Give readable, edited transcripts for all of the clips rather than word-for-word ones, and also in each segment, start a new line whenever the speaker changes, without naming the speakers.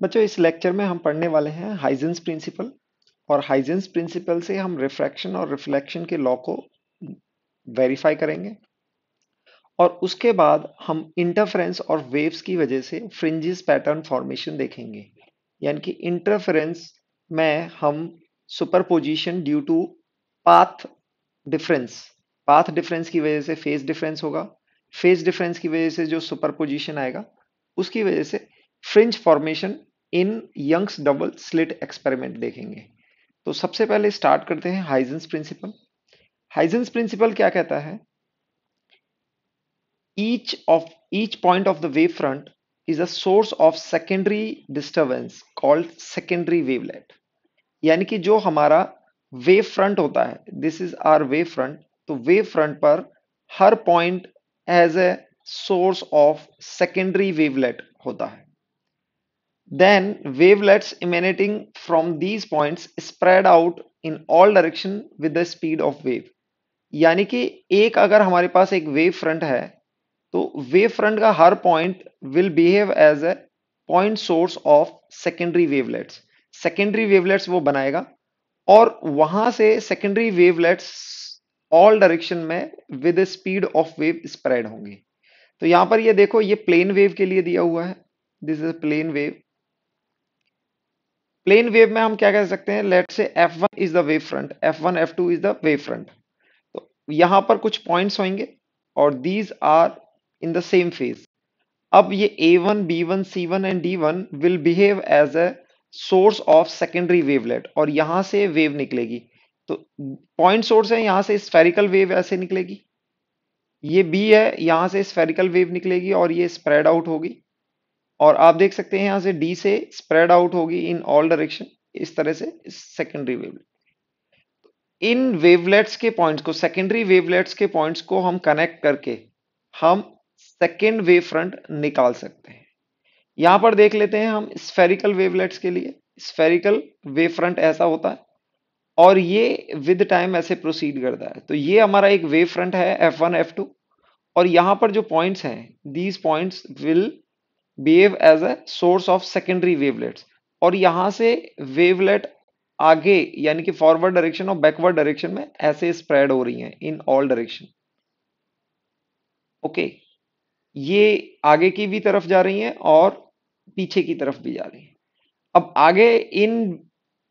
बच्चों इस लेक्चर में हम पढ़ने वाले हैं हाइजेंस प्रिंसिपल। और हाइजेंस प्रिंसिपल से हम रिफ्रैक्शन और रिफ्लेक्शन के लॉ को वेरीफाई करेंगे और उसके बाद हम इंटरफेरेंस और वेव्स की वजह से फ्रिंजेस पैटर्न फॉर्मेशन देखेंगे। यानी कि इंटरफेरेंस में हम superposition due to path difference path difference की वजह से फेज डिफरेंस होगा। फेज डिफरेंस की वजह से जो सुपरपोजिशन आएगा उसकी वजह से fringe formation in Young's double slit experiment देखेंगे। तो सबसे पहले स्टार्ट करते हैं हाइजेंस प्रिंसिपल। हाइजेंस प्रिंसिपल क्या कहता है? each point of the wavefront is a source of secondary disturbance called secondary wavelet। यानी कि जो हमारा वेव फ्रंट होता है, this is our wave front, तो वेव फ्रंट पर हर point as a source of secondary wavelet होता है। Then wavelets emanating from these points spread out in all direction with the speed of wave। यानी कि एक अगर हमारे पास एक वेव फ्रंट है तो वेव फ्रंट का हर point will behave as a point source of secondary wavelets. Secondary wavelets वो बनाएगा और वहां से सेकेंडरी वेवलेट्स ऑल डायरेक्शन में with speed of wave spread होंगे। तो यहां पर ये देखो, ये प्लेन वेव के लिए दिया हुआ है, this is plane wave. Plane wave में हम क्या कह सकते हैं? Let say F1 is the wave front, F1 F2 is the wave front. तो यहां पर कुछ पॉइंट्स होंगे और these are in the same phase. अब ये A1 B1 C1 and D1 will behave as a source of secondary wavelet और यहां से वेव निकलेगी। तो पॉइंट सोर्स है, यहां से स्फेरिकल वेव ऐसे निकलेगी। ये B है, यहां से स्फेरिकल वेव निकलेगी और ये स्प्रेड आउट होगी। और आप देख सकते हैं यहां से D से स्प्रेड आउट होगी इन ऑल डायरेक्शन, इस तरह से सेकेंडरी वेवलेट। इन वेवलेट्स के पॉइंट्स को, सेकेंडरी वेवलेट्स के पॉइंट्स को हम कनेक्ट करके हम सेकेंड वेव फ्रंट निकाल सकते हैं। यहां पर देख लेते हैं हम स्फेरिकल वेवलेट्स के लिए। स्फेरिकल वेव फ्रंट ऐसा होता है और ये विद टाइम ऐसे प्रोसीड करता है। तो ये हमारा एक वेव फ्रंट है F1 F2 और यहां पर जो पॉइंट्स हैं, these points will behave as a source of secondary wavelets और यहां से वेवलेट आगे यानी कि फॉरवर्ड डायरेक्शन और बैकवर्ड डायरेक्शन में ऐसे स्प्रेड हो रही हैं इन ऑल डायरेक्शन। ओके, ये आगे की भी तरफ जा रही हैं और पीछे की तरफ भी जा रही हैं। अब आगे इन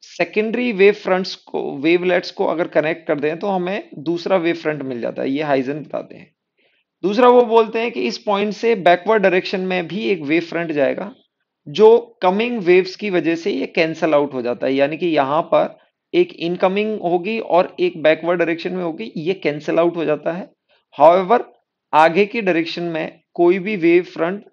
सेकेंडरी वेव फ्रंट्स को, वेवलेट्स को अगर कनेक्ट कर दें तो हमें दूसरा वेव फ्रंट मिल जाता है। ये हाइजन बताते हैं। दूसरा वो बोलते हैं कि इस पॉइंट से बैकवर्ड डायरेक्शन में भी एक वेव फ्रंट जाएगा जो कमिंग वेव्स की वजह से ये कैंसल आउट हो जाता है। यानी कि यहां पर एक इनकमिंग होगी और एक बैकवर्ड डायरेक्शन में होगी, ये कैंसल आउट हो जाता है। हाउएवर आगे की डायरेक्शन में कोई भी वेव फ्रंट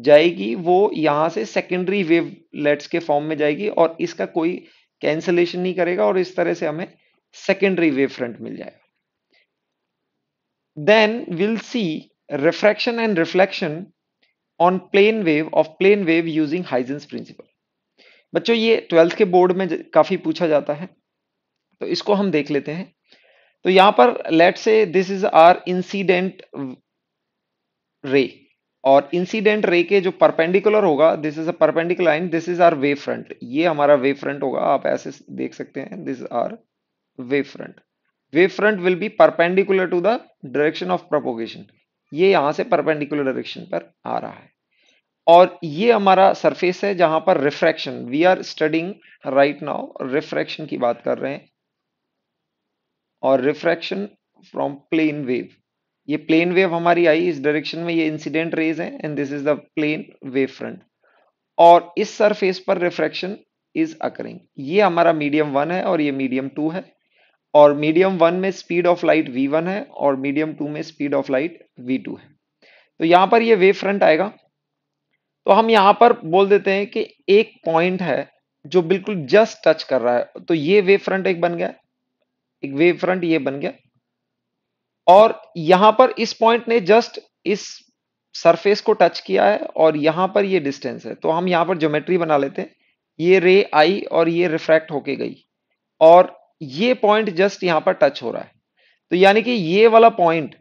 जाएगी वो यहां से सेकेंडरी वेवलेट्स के फॉर्म में जाएगी और इसका कोई कैंसलेशन नहीं करेगा और इस तरह से हमें सेकेंडरी वेव फ्रंट मिल जाएगा। Then we'll see refraction and reflection on plane wave using Huygens principle। बच्चों ये 12th के बोर्ड में काफी पूछा जाता है, तो इसको हम देख लेते हैं। तो यहां पर लेट से this is are incident ray और इंसिडेंट रे के जो परपेंडिकुलर होगा, this is a perpendicular line, this is our wave front. ये हमारा वेव फ्रंट होगा, आप ऐसे देख सकते हैं, this are wave front. Wave front will be perpendicular to the direction of propagation. ये यहां से परपेंडिकुलर डायरेक्शन पर आ रहा है और ये हमारा सरफेस है जहां पर refraction, we are studying right now, refraction की बात कर रहे हैं। और रिफ्रैक्शन फ्रॉम प्लेन वेव, ये प्लेन वेव हमारी आई इस डायरेक्शन में, ये इंसिडेंट रेज है and this is the plane wave front और इस सरफेस पर रिफ्रैक्शन इज अकरिंग। ये हमारा मीडियम 1 है और ये मीडियम 2 है और मीडियम 1 में स्पीड ऑफ लाइट v1 है और मीडियम 2 में स्पीड ऑफ लाइट v2 है। तो यहां पर ये वेव फ्रंट आएगा तो हम यहां पर बोल देते हैं कि एक पॉइंट है जो बिल्कुल जस्ट टच कर रहा है, तो ये वेव फ्रंट एक बन गया, एक वेव फ्रंट ये बन गया और यहां पर इस पॉइंट ने जस्ट इस सरफेस को टच किया है और यहां पर ये डिस्टेंस है। तो हम यहां पर ज्योमेट्री बना लेते हैं। ये रे आई और ये रिफ्रैक्ट होके गई और ये पॉइंट जस्ट यहां पर टच हो रहा है। तो यानी कि ये वाला पॉइंट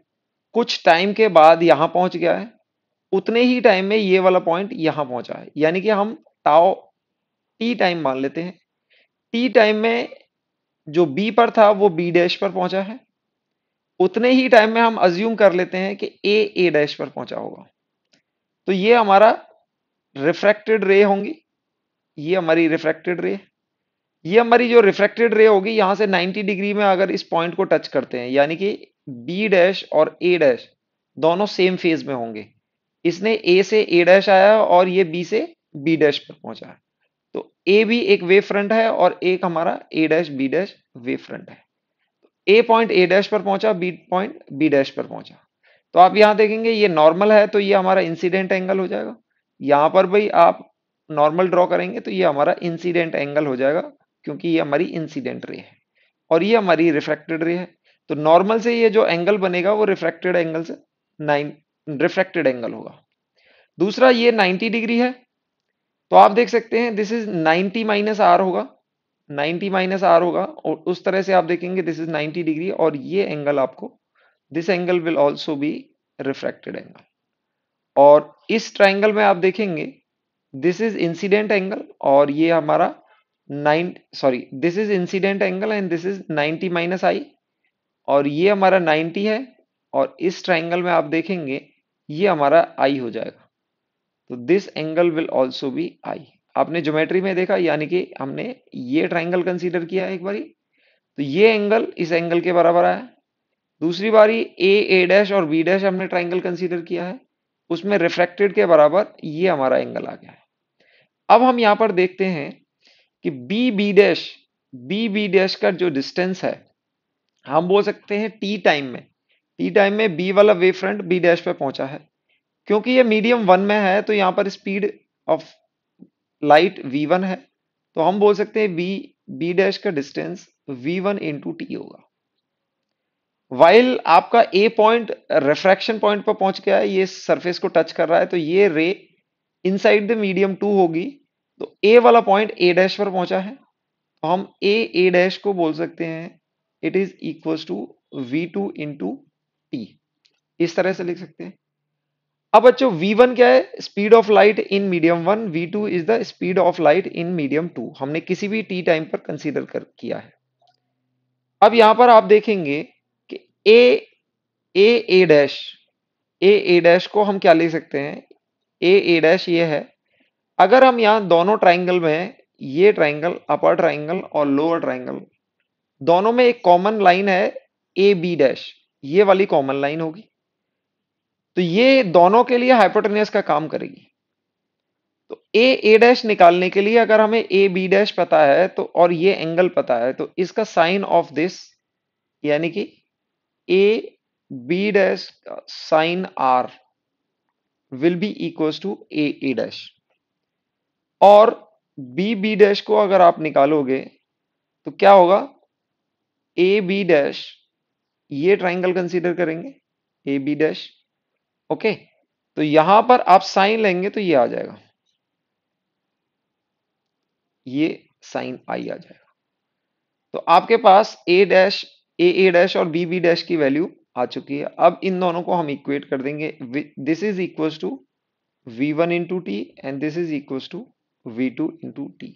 कुछ टाइम के बाद यहां पहुंच गया है, उतने ही टाइम में ये वाला पॉइंट यहां पहुंचा है। यानी कि हम टाओ टी टाइम मान लेते हैं। टी टाइम में जो बी पर था वो बी डैश पर पहुंचा है, उतने ही टाइम में हम अज्यूम कर लेते हैं कि ए डैश पर पहुंचा होगा। तो ये हमारा रिफ्रैक्टेड रे होंगी, ये हमारी रिफ्रैक्टेड रे। ये हमारी जो रिफ्रैक्टेड रे होगी यहां से 90 डिग्री में अगर इस पॉइंट को टच करते हैं, यानी कि बी डैश और ए डैश दोनों सेम फेज में होंगे। इसने ए से ए डैश आया और ये बी से बी डैश पर पहुंचा है। तो ए भी एक वेव फ्रंट है और एक हमारा A dash B dash wave front है। ए पॉइंट ए डैश पर पहुंचा, बी पॉइंट बी डैश पर पहुंचा। तो आप यहां देखेंगे ये नॉर्मल है तो ये हमारा इंसिडेंट एंगल हो जाएगा। यहां पर भाई आप नॉर्मल ड्रॉ करेंगे तो ये हमारा इंसिडेंट एंगल हो जाएगा, क्योंकि ये हमारी इंसिडेंट रे है और ये हमारी रिफ्रैक्टेड रे है। तो नॉर्मल से ये जो एंगल बनेगा वो रिफ्रैक्टेड एंगल से नाइन रिफ्रैक्टेड एंगल होगा। दूसरा ये 90 डिग्री है, तो आप देख सकते हैं दिस इज 90 माइनस आर होगा, 90 माइनस आर होगा और उस तरह से आप देखेंगे दिस इज 90 डिग्री और ये एंगल आपको, this angle will also B refracted angle. और इस ट्राइंगल में आप देखेंगे दिस इज इंसिडेंट एंगल और ये हमारा this is incident angle and this is 90 minus I और ये हमारा 90 है और इस ट्राइंगल में आप देखेंगे ये हमारा आई हो जाएगा। तो this angle will also be i. आपने ज्योमेट्री में देखा, यानी कि हमने ये ट्राइंगल कंसीडर किया एक बारी, तो ये एंगल इस एंगल के बराबर आया। दूसरी बारी ए डैश और बी डैश हमने ट्राइंगल कंसीडर किया है, उसमें रिफ्रैक्टेड के बराबर ये हमारा एंगल आ गया है। अब हम यहां पर देखते हैं कि बी बी डैश का जो डिस्टेंस है हम बोल सकते हैं टी टाइम में बी वाला वेव फ्रंट बी डैश पे पहुंचा है। क्योंकि ये मीडियम वन में है तो यहां पर स्पीड ऑफ लाइट v1 है, तो हम बोल सकते हैं बी डैश का डिस्टेंस v1 इंटू टी होगा। वाइल आपका ए पॉइंट रिफ्रैक्शन पॉइंट पर पहुंच गया है, ये सरफेस को टच कर रहा है, तो ये रे इनसाइड द मीडियम 2 होगी। तो ए वाला पॉइंट ए डैश पर पहुंचा है, तो हम ए डैश को बोल सकते हैं it is equal to v2 into t, इस तरह से लिख सकते हैं। अब बच्चों v1 क्या है? Speed of light in medium one, v2 is the speed of light in medium two. हमने किसी भी टी टाइम पर कंसीडर कर किया है। अब यहां पर आप देखेंगे कि ए ए डैश ए डैश को हम क्या लिख सकते हैं? ए डैश ये है। अगर हम यहां दोनों ट्राइंगल में, ये ट्राइंगल अपर ट्राइंगल और लोअर ट्राइंगल दोनों में एक कॉमन लाइन है ए बी डैश, ये वाली कॉमन लाइन होगी, तो ये दोनों के लिए हाइपोटेन्यूज का काम करेगी। तो ए डैश निकालने के लिए अगर हमें ए बी डैश पता है तो और ये एंगल पता है, तो इसका साइन ऑफ दिस यानी कि A B dash sine r will be equals to A dash. और बी बी डैश को अगर आप निकालोगे तो क्या होगा? ए बी डैश, ये ट्राइंगल कंसीडर करेंगे ए बी डैश, ओके। तो यहां पर आप साइन लेंगे तो ये आ जाएगा, ये साइन आई आ जाएगा। तो आपके पास ए डैश और बी बी डैश की वैल्यू आ चुकी है। अब इन दोनों को हम इक्वेट कर देंगे, this is equals to v1 into t and this is equals to v2 into t.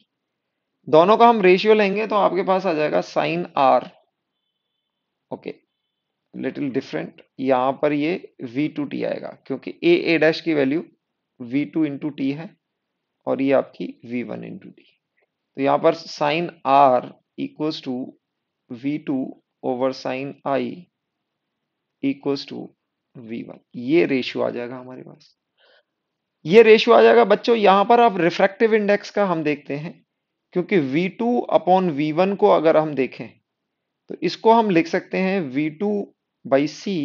दोनों का हम रेशियो लेंगे तो आपके पास आ जाएगा sine r, okay, little different. यहां पर ये v2t आएगा क्योंकि ए डैश की वैल्यू v2 इंटू टी है और ये आपकी v1 इंटू टी। तो यहां पर sine r equals to v2 over sine I equals to v1, ये रेशियो आ जाएगा हमारे पास। ये रेशियो आ जाएगा बच्चों। यहां पर आप रिफ्रैक्टिव इंडेक्स का हम देखते हैं, क्योंकि v2 अपॉन v1 को अगर हम देखें तो इसको हम लिख सकते हैं v2 by C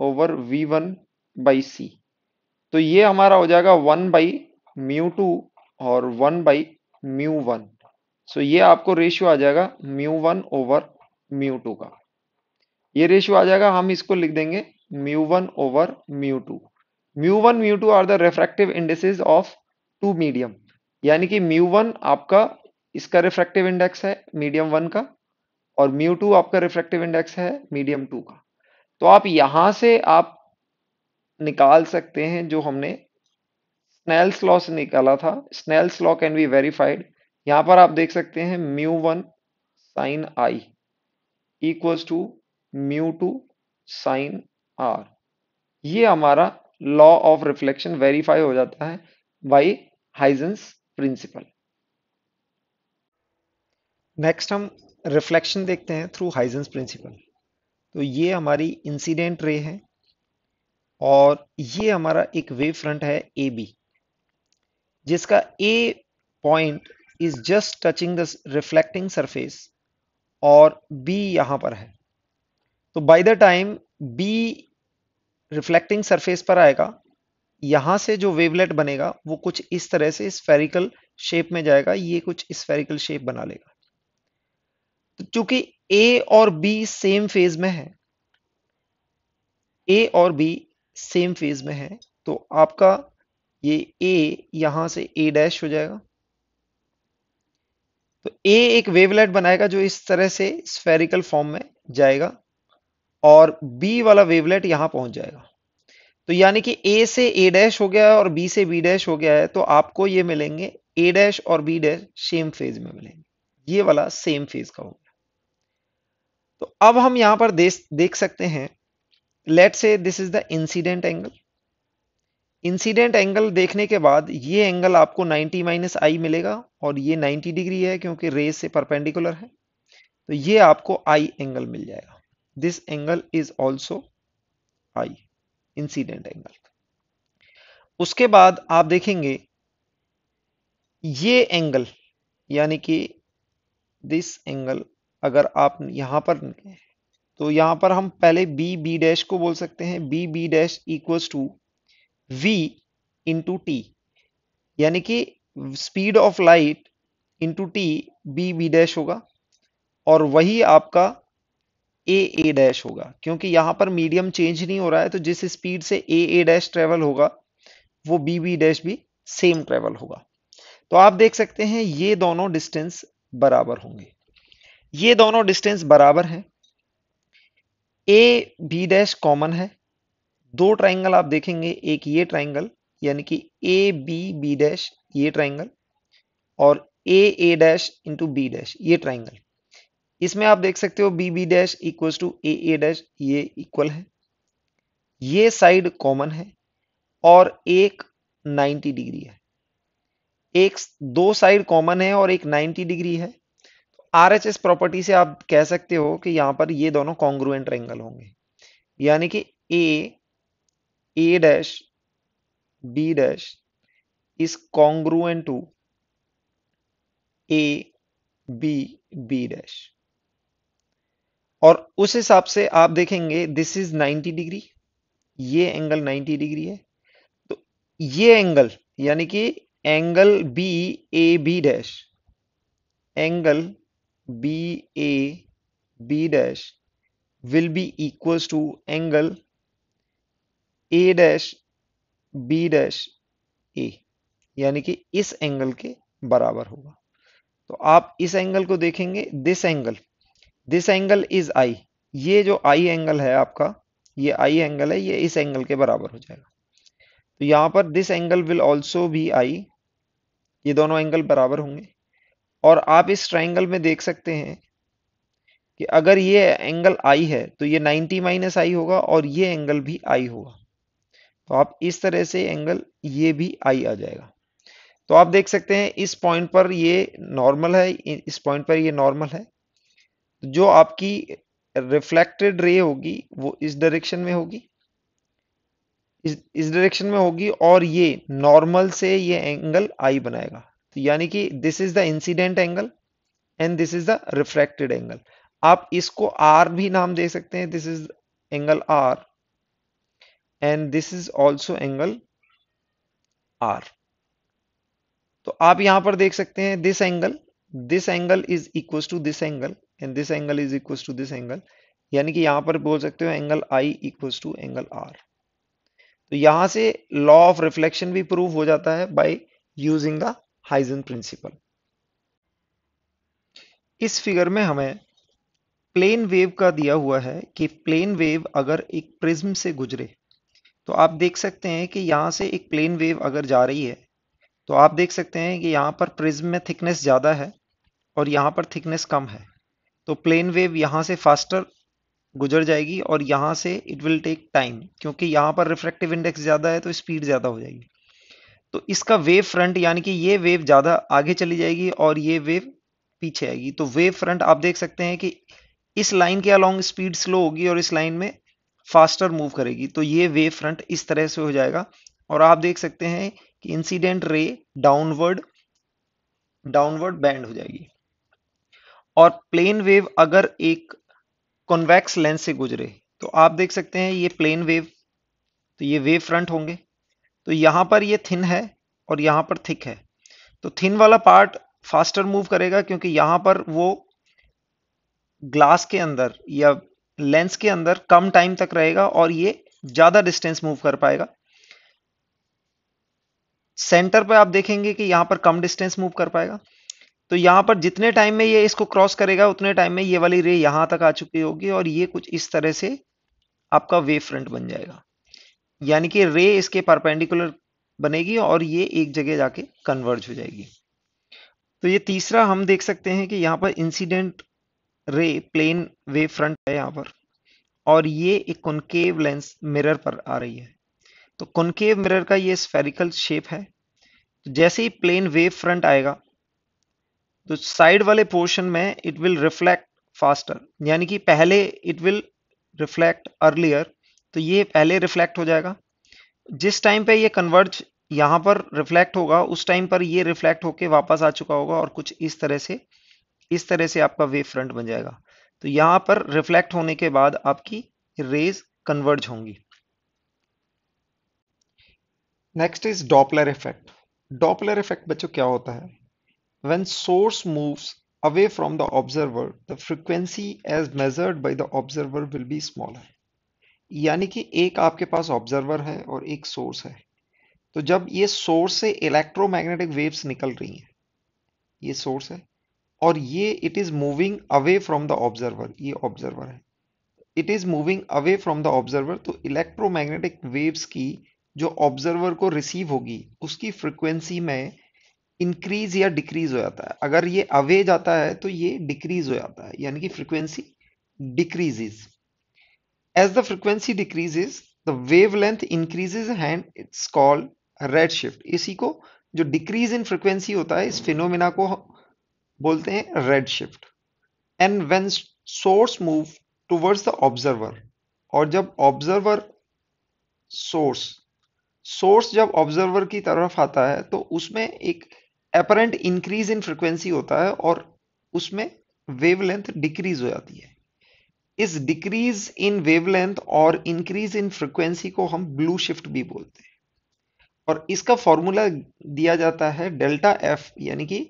over v1 by C. तो ये हमारा हो जाएगा 1 बाई म्यू टू और 1 बाई म्यू वन। सो ये आपको रेशियो आ जाएगा mu one over mu two का, ये रेशियो आ जाएगा। हम इसको लिख देंगे mu one over mu two. Mu one mu two are the refractive indexes of two medium, यानी कि म्यू वन आपका इसका रिफ्रैक्टिव इंडेक्स है मीडियम वन का और म्यू टू आपका रिफ्रैक्टिव इंडेक्स है मीडियम टू का। तो आप यहां से आप निकाल सकते हैं जो हमने स्नेल्स लॉ से निकाला था। Snell's law can be verified, यहां पर आप देख सकते हैं μ1 sine I equals to μ2 sine R. ये हमारा लॉ ऑफ रिफ्लेक्शन वेरीफाई हो जाता है बाई हाइजेंस प्रिंसिपल। नेक्स्ट हम रिफ्लेक्शन देखते हैं थ्रू हाइजेंस प्रिंसिपल। तो ये हमारी इंसिडेंट रे है और ये हमारा एक वेव फ्रंट है ए बी, जिसका A point is just touching the reflecting surface और बी यहां पर है। तो by the time B reflecting surface पर आएगा, यहां से जो वेवलेट बनेगा वो कुछ इस तरह से स्फेरिकल शेप में जाएगा, ये कुछ स्फेरिकल शेप बना लेगा। तो चूंकि ए और बी सेम फेज में है, ए और बी सेम फेज में है, तो आपका ये ए यहां से ए डैश हो जाएगा। तो ए एक वेवलेट बनाएगा जो इस तरह से स्फेरिकल फॉर्म में जाएगा और बी वाला वेवलेट यहां पहुंच जाएगा। तो यानी कि ए से ए डैश हो गया है और बी से बी डैश हो गया है, तो आपको ये मिलेंगे ए डैश और बी डैश सेम फेज में मिलेंगे। ये वाला सेम फेज का हो गया। तो अब हम यहां पर देख सकते हैं, लेट से this is the incident angle. Incident angle देखने के बाद ये एंगल आपको 90 माइनस आई मिलेगा और ये 90 डिग्री है क्योंकि रेज से परपेंडिकुलर है, तो ये आपको आई एंगल मिल जाएगा। This angle is also I, incident angle. उसके बाद आप देखेंगे ये एंगल यानी कि दिस एंगल, अगर आप यहां पर, तो यहां पर हम पहले बी बी डैश को बोल सकते हैं B B dash equals to v into t, यानी कि speed of light into t B B dash होगा और वही आपका ए ए डैश होगा, क्योंकि यहां पर मीडियम चेंज नहीं हो रहा है, तो जिस स्पीड से ए ए डैश ट्रेवल होगा वो बी बी डैश भी सेम ट्रेवल होगा। तो आप देख सकते हैं ये दोनों डिस्टेंस बराबर होंगे, ये दोनों डिस्टेंस बराबर हैं। ए बी डैश कॉमन है, दो ट्राइंगल आप देखेंगे, एक ये ट्राइंगल यानी कि ए बी बी डैश ये ट्राइंगल और A A dash into B dash ये ट्राइंगल। इसमें आप देख सकते हो B B dash equals to A A dash, ये इक्वल है, ये साइड कॉमन है और एक 90 डिग्री है। एक दो साइड कॉमन है और एक 90 डिग्री है। आरएचएस प्रॉपर्टी से आप कह सकते हो कि यहां पर ये दोनों कॉन्ग्रुएंट एंगल होंगे, यानी कि A dash B dash is congruent to A B B dash. और उस हिसाब से आप देखेंगे दिस इज 90 डिग्री, ये एंगल 90 डिग्री है, तो ये एंगल यानी कि angle B A B dash, angle B A B dash will be equals to angle A dash B dash A, यानी कि इस एंगल के बराबर होगा। तो आप इस एंगल को देखेंगे, दिस एंगल इज आई, ये जो आई एंगल है आपका, ये आई एंगल है, ये इस एंगल के बराबर हो जाएगा। तो यहां पर this angle will also be i, ये दोनों एंगल बराबर होंगे। और आप इस ट्राइंगल में देख सकते हैं कि अगर ये एंगल आई है तो ये 90 माइनस आई होगा और ये एंगल भी आई होगा, तो आप इस तरह से एंगल ये भी आई आ जाएगा। तो आप देख सकते हैं इस पॉइंट पर ये नॉर्मल है, इस पॉइंट पर ये नॉर्मल है। जो आपकी रिफ्लेक्टेड रे होगी वो इस डायरेक्शन में होगी, इस डायरेक्शन में होगी और ये नॉर्मल से ये एंगल आई बनाएगा। तो यानी कि this is the incident angle and this is the refracted angle. आप इसको आर भी नाम दे सकते हैं, this is angle r and this is also angle r. तो आप यहां पर देख सकते हैं this angle is equal to this angle and this angle is equal to this angle, यानी कि यहां पर बोल सकते हो angle i equal to angle r. तो यहां से लॉ ऑफ रिफ्लेक्शन भी प्रूव हो जाता है by using the Huygens principle. इस फिगर में हमें प्लेन वेव का दिया हुआ है कि प्लेन वेव अगर एक प्रिज्म से गुजरे, तो आप देख सकते हैं कि यहां से एक प्लेन वेव अगर जा रही है तो आप देख सकते हैं कि यहाँ पर प्रिज्म में थिकनेस ज़्यादा है और यहाँ पर थिकनेस कम है, तो प्लेन वेव यहाँ से फास्टर गुजर जाएगी और यहाँ से इट विल टेक टाइम, क्योंकि यहाँ पर रिफ्रैक्टिव इंडेक्स ज़्यादा है तो स्पीड ज़्यादा हो जाएगी। तो इसका वेव फ्रंट यानी कि ये वेव ज़्यादा आगे चली जाएगी और ये वेव पीछे आएगी। तो वेव फ्रंट आप देख सकते हैं कि इस लाइन के अलोंग स्पीड स्लो होगी और इस लाइन में फास्टर मूव करेगी। तो ये वेव फ्रंट इस तरह से हो जाएगा और आप देख सकते हैं कि incident ray downward downward band हो जाएगी। और प्लेन वेव अगर एक कॉन्वेक्स लेंस से गुजरे तो आप देख सकते हैं ये प्लेन वेव, तो ये वेव फ्रंट होंगे। तो यहां पर ये थिन है और यहां पर थिक है, तो थिन वाला पार्ट फास्टर मूव करेगा क्योंकि यहां पर वो ग्लास के अंदर या लेंस के अंदर कम टाइम तक रहेगा और ये ज्यादा डिस्टेंस मूव कर पाएगा। सेंटर पे आप देखेंगे कि यहां पर कम डिस्टेंस मूव कर पाएगा। तो यहां पर जितने टाइम में ये इसको क्रॉस करेगा उतने टाइम में ये वाली रे यहां तक आ चुकी होगी और ये कुछ इस तरह से आपका वेव फ्रंट बन जाएगा, यानी कि रे इसके परपेंडिकुलर बनेगी और ये एक जगह जाके कन्वर्ज हो जाएगी। तो ये तीसरा हम देख सकते हैं कि यहाँ पर incident ray plane wave front है यहाँ पर, और ये एक कॉनकेव लेंस मिरर पर आ रही है। तो कॉनकेव मिरर का ये स्फेरिकल शेप है। तो जैसे ही प्लेन वेव फ्रंट आएगा तो साइड वाले पोर्शन में इट विल रिफ्लेक्ट फास्टर, यानी कि पहले इट विल रिफ्लेक्ट अर्लियर, तो ये पहले रिफ्लेक्ट हो जाएगा। जिस टाइम पे ये कन्वर्ज यहाँ पर रिफ्लेक्ट होगा उस टाइम पर ये रिफ्लेक्ट होके वापस आ चुका होगा और कुछ इस तरह से आपका वेव फ्रंट बन जाएगा। तो यहाँ पर रिफ्लेक्ट होने के बाद आपकी रेज कन्वर्ज होंगी। Next is Doppler effect. Doppler effect बच्चों क्या होता है? When source moves away from the observer, the frequency as measured by the observer will be smaller. यानी कि एक आपके पास ऑब्जर्वर है और एक सोर्स है। तो जब ये सोर्स से इलेक्ट्रोमैग्नेटिक वेव्स निकल रही हैं, ये सोर्स है और ये it is moving away from the observer, ये ऑब्जर्वर है, it is moving away from the observer, तो इलेक्ट्रोमैग्नेटिक वेव्स की जो ऑब्जर्वर को रिसीव होगी उसकी फ्रीक्वेंसी में इंक्रीज या डिक्रीज हो जाता है। अगर ये अवे जाता है तो ये डिक्रीज हो जाता है, यानी कि frequency decreases. As the frequency decreases the wavelength increases and it's called red shift. इसी को जो डिक्रीज इन फ्रीक्वेंसी होता है इस फिनोमिना को बोलते हैं red shift. And when source move towards the observer, और जब ऑब्जर्वर सोर्स सोर्स जब ऑब्जर्वर की तरफ आता है तो उसमें एक अपरेंट इंक्रीज इन फ्रीक्वेंसी होता है और उसमें वेवलेंथ डिक्रीज हो जाती है। इस डिक्रीज इन वेवलेंथ और इंक्रीज इन फ्रीक्वेंसी को हम ब्लू शिफ्ट भी बोलते हैं और इसका फॉर्मूला दिया जाता है डेल्टा एफ, यानी कि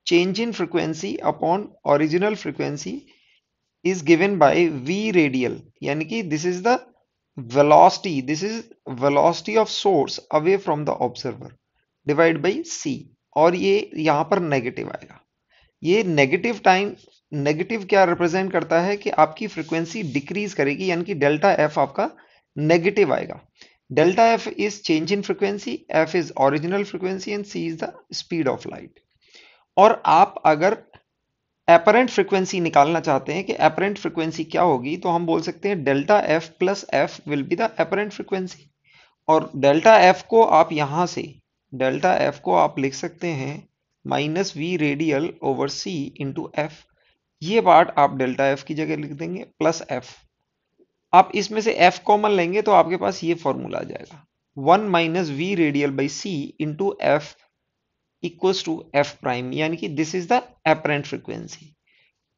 change in frequency upon original frequency is given by v radial, यानी कि this is velocity of source away from the observer divide by c, और ये यहां पर नेगेटिव आएगा। ये नेगेटिव क्या रिप्रेजेंट करता है कि आपकी फ्रीक्वेंसी डिक्रीज करेगी, यानी कि डेल्टा एफ आपका नेगेटिव आएगा। Delta f is change in frequency, f is original frequency and c is the speed of light. और आप अगर एपरेंट फ्रीक्वेंसी निकालना चाहते हैं कि एपरेंट फ्रीक्वेंसी क्या होगी, तो हम बोल सकते हैं delta F plus F will be the apparent frequency. और डेल्टा एफ को आप यहां से डेल्टा एफ को आप लिख सकते हैं minus v radial over c into f. ये पार्ट आप डेल्टा एफ की जगह लिख देंगे प्लस एफ। आप इसमें से एफ कॉमन लेंगे तो आपके पास ये फॉर्मूला आ जाएगा, 1 minus v radial by c into F equals to f prime, यानी कि this is the apparent frequency.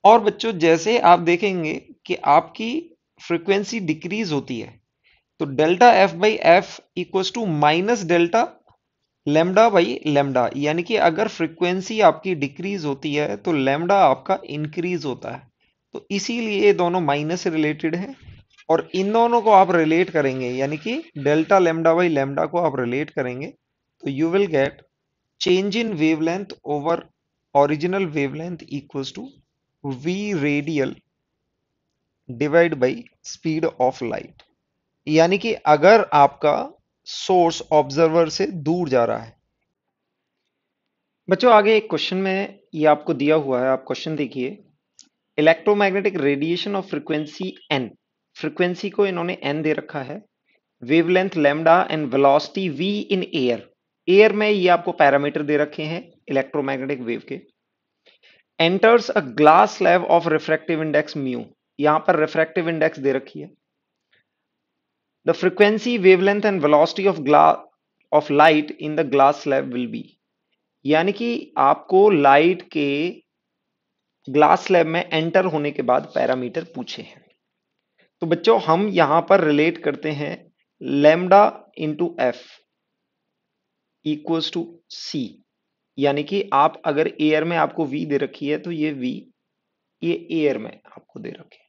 और बच्चों जैसे आप देखेंगे कि आपकी फ्रीक्वेंसी डिक्रीज होती है तो delta f by f equals to minus delta lambda by lambda, यानी कि अगर फ्रीक्वेंसी आपकी डिक्रीज होती है तो लेमडा आपका इंक्रीज होता है। तो इसीलिए ये दोनों माइनस से रिलेटेड है और इन दोनों को आप रिलेट करेंगे, यानी कि डेल्टा लेमडा बाई लेमडा को आप रिलेट करेंगे तो you will get change in wavelength over original wavelength equals to v radial divide by speed of light. यानी कि अगर आपका सोर्स ऑब्जर्वर से दूर जा रहा है बच्चों आगे एक क्वेश्चन में ये आपको दिया हुआ है, आप क्वेश्चन देखिए। Electromagnetic radiation of frequency n, frequency को इन्होंने एन दे रखा है, wavelength lambda and velocity v in air, air में ये आपको पैरामीटर दे रखे हैं इलेक्ट्रोमैग्नेटिक वेव के। Enters a glass slab of refractive index mu, यहां पर रिफ्रैक्टिव इंडेक्स दे रखी है। The frequency wavelength and velocity of light in the glass slab will be, यानी कि आपको लाइट के ग्लास स्लैब में एंटर होने के बाद पैरामीटर पूछे हैं। तो बच्चों हम यहां पर रिलेट करते हैं lambda into F equals to C, यानी कि आप अगर एयर में आपको वी दे रखी है तो ये वी, ये एयर में आपको दे रखे,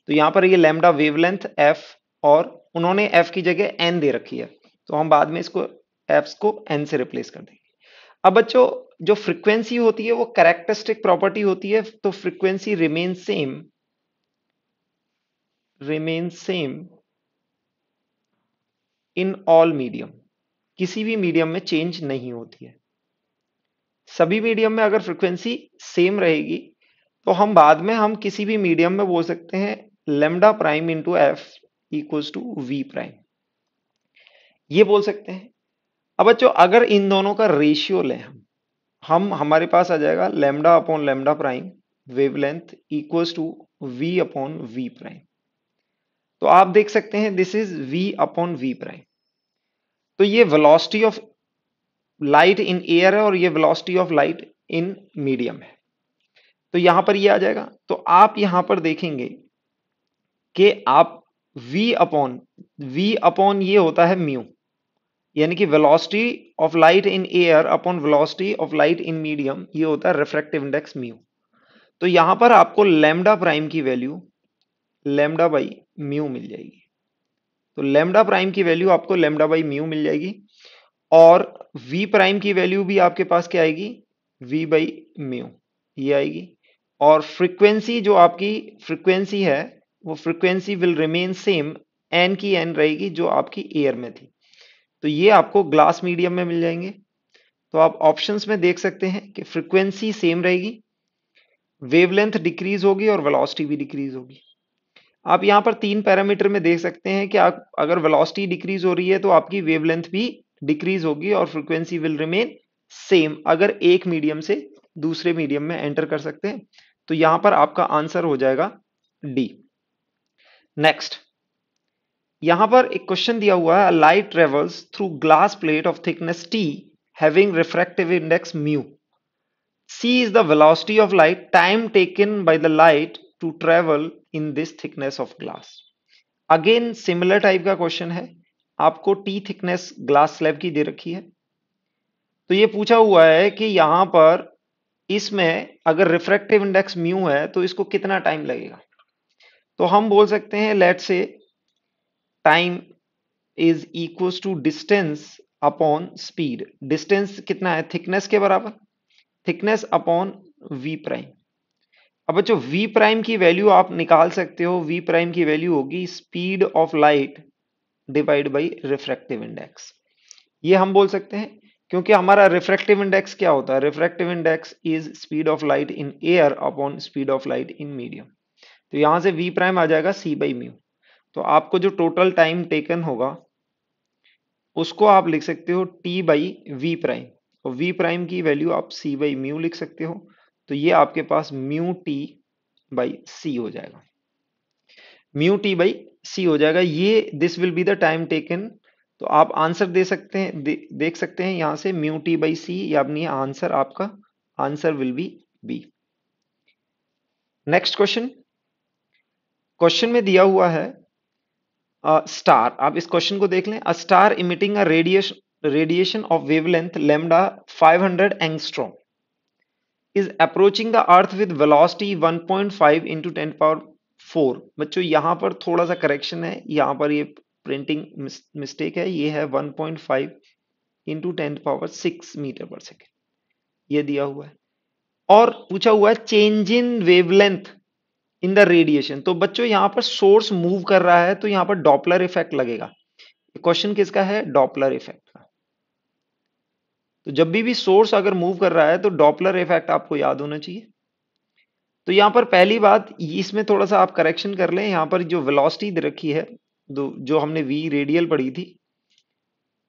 तो यहां पर ये लैम्डा वेवलेंथ एफ, और उन्होंने एफ की जगह एन दे रखी है, तो हम बाद में इसको एफ को एन से रिप्लेस कर देंगे। अब बच्चों जो फ्रीक्वेंसी होती है वो कैरेक्टरिस्टिक प्रॉपर्टी होती है, तो frequency remain same in all medium, किसी भी मीडियम में चेंज नहीं होती है। सभी मीडियम में अगर फ्रीक्वेंसी सेम रहेगी तो हम बाद में हम किसी भी मीडियम में बोल सकते हैं lambda prime into F equals to v prime, ये बोल सकते हैं। अब बच्चों अगर इन दोनों का रेशियो लें हम हमारे पास आ जाएगा lambda upon lambda prime wavelength equals to v upon v prime. तो आप देख सकते हैं this is v upon v prime. तो ये velocity of light in air है और ये velocity of light in medium है, तो यहां पर ये आ जाएगा। तो आप यहां पर देखेंगे कि आप v अपॉन ये होता है म्यू, यानी कि velocity of light in air upon velocity of light in medium, ये होता है रिफ्रैक्टिव इंडेक्स म्यू। तो यहां पर आपको लैम्डा प्राइम की वैल्यू लैम्डा बाई म्यू मिल जाएगी। तो लैम्डा प्राइम की वैल्यू आपको लैम्डा बाई म्यू मिल जाएगी, और v प्राइम की वैल्यू भी आपके पास क्या आएगी, v बाई म्यू ये आएगी। और फ्रीक्वेंसी जो आपकी फ्रीक्वेंसी है वो frequency will remain same, n की एन रहेगी जो आपकी एयर में थी। तो ये आपको ग्लास मीडियम में मिल जाएंगे। तो आप ऑप्शंस में देख सकते हैं कि फ्रीक्वेंसी सेम रहेगी, वेवलेंथ डिक्रीज होगी और वेलोसिटी भी डिक्रीज होगी। आप यहाँ पर तीन पैरामीटर में देख सकते हैं कि आप अगर वेलोसिटी डिक्रीज हो रही है तो आपकी वेवलेंथ भी डिक्रीज होगी और फ्रीक्वेंसी विल रिमेन सेम, अगर एक मीडियम से दूसरे मीडियम में एंटर कर सकते हैं। तो यहां पर आपका आंसर हो जाएगा डी। नेक्स्ट, यहां पर एक क्वेश्चन दिया हुआ है, light travels through glass plate of thickness T having refractive index mu, c is the velocity of light, time taken by the light to travel in this thickness of glass। Again similar type का question है, आपको T thickness glass slab की दे रखी है। तो ये पूछा हुआ है कि यहां पर इसमें अगर रिफ्रैक्टिव इंडेक्स म्यू है तो इसको कितना टाइम लगेगा। तो हम बोल सकते हैं let say time is equals to distance upon speed. Distance कितना है, थिकनेस के बराबर, थिकनेस अपॉन वी प्राइम। अब बच्चों वी प्राइम की वैल्यू आप निकाल सकते हो, वी प्राइम की वैल्यू होगी speed of light divide by refractive index. ये हम बोल सकते हैं क्योंकि हमारा रिफ्रैक्टिव इंडेक्स क्या होता है, refractive index is speed of light in air upon speed of light in medium. तो यहां से वी प्राइम आ जाएगा सी बाई म्यू। तो आपको जो टोटल टाइम टेकन होगा उसको आप लिख सकते हो टी बाई वी प्राइम, और वी प्राइम की वैल्यू आप सी बाई म्यू लिख सकते हो। तो ये आपके पास म्यू टी बाई सी हो जाएगा, म्यू टी बाई सी हो जाएगा। ये this will be the time taken. तो आप आंसर दे सकते हैं, देख सकते हैं यहां से म्यू टी बाई सी, यानी आंसर आपका answer will be B. Next question, question में दिया हुआ है स्टार, आप इस क्वेश्चन को देख लें। A star emitting a radiation of wavelength lambda 500 angstrom is approaching the earth with velocity 1.5 into 10 power 4। बच्चों यहां पर थोड़ा सा करेक्शन है, यहां पर ये प्रिंटिंग मिस्टेक है, ये है 1.5 इंटू 10 पावर 6 मीटर पर सेकेंड, ये दिया हुआ है। और पूछा हुआ है change in wavelength in the radiation. तो बच्चों यहां पर सोर्स मूव कर रहा है तो यहां पर डॉपलर इफेक्ट लगेगा। क्वेश्चन किसका है, डॉपलर इफेक्ट का। तो जब भी सोर्स अगर मूव कर रहा है तो डॉपलर इफेक्ट आपको याद होना चाहिए। तो यहाँ पर पहली बात, इसमें थोड़ा सा आप करेक्शन कर लें। यहाँ पर जो वेलोसिटी दे रखी है, जो हमने v रेडियल पढ़ी थी,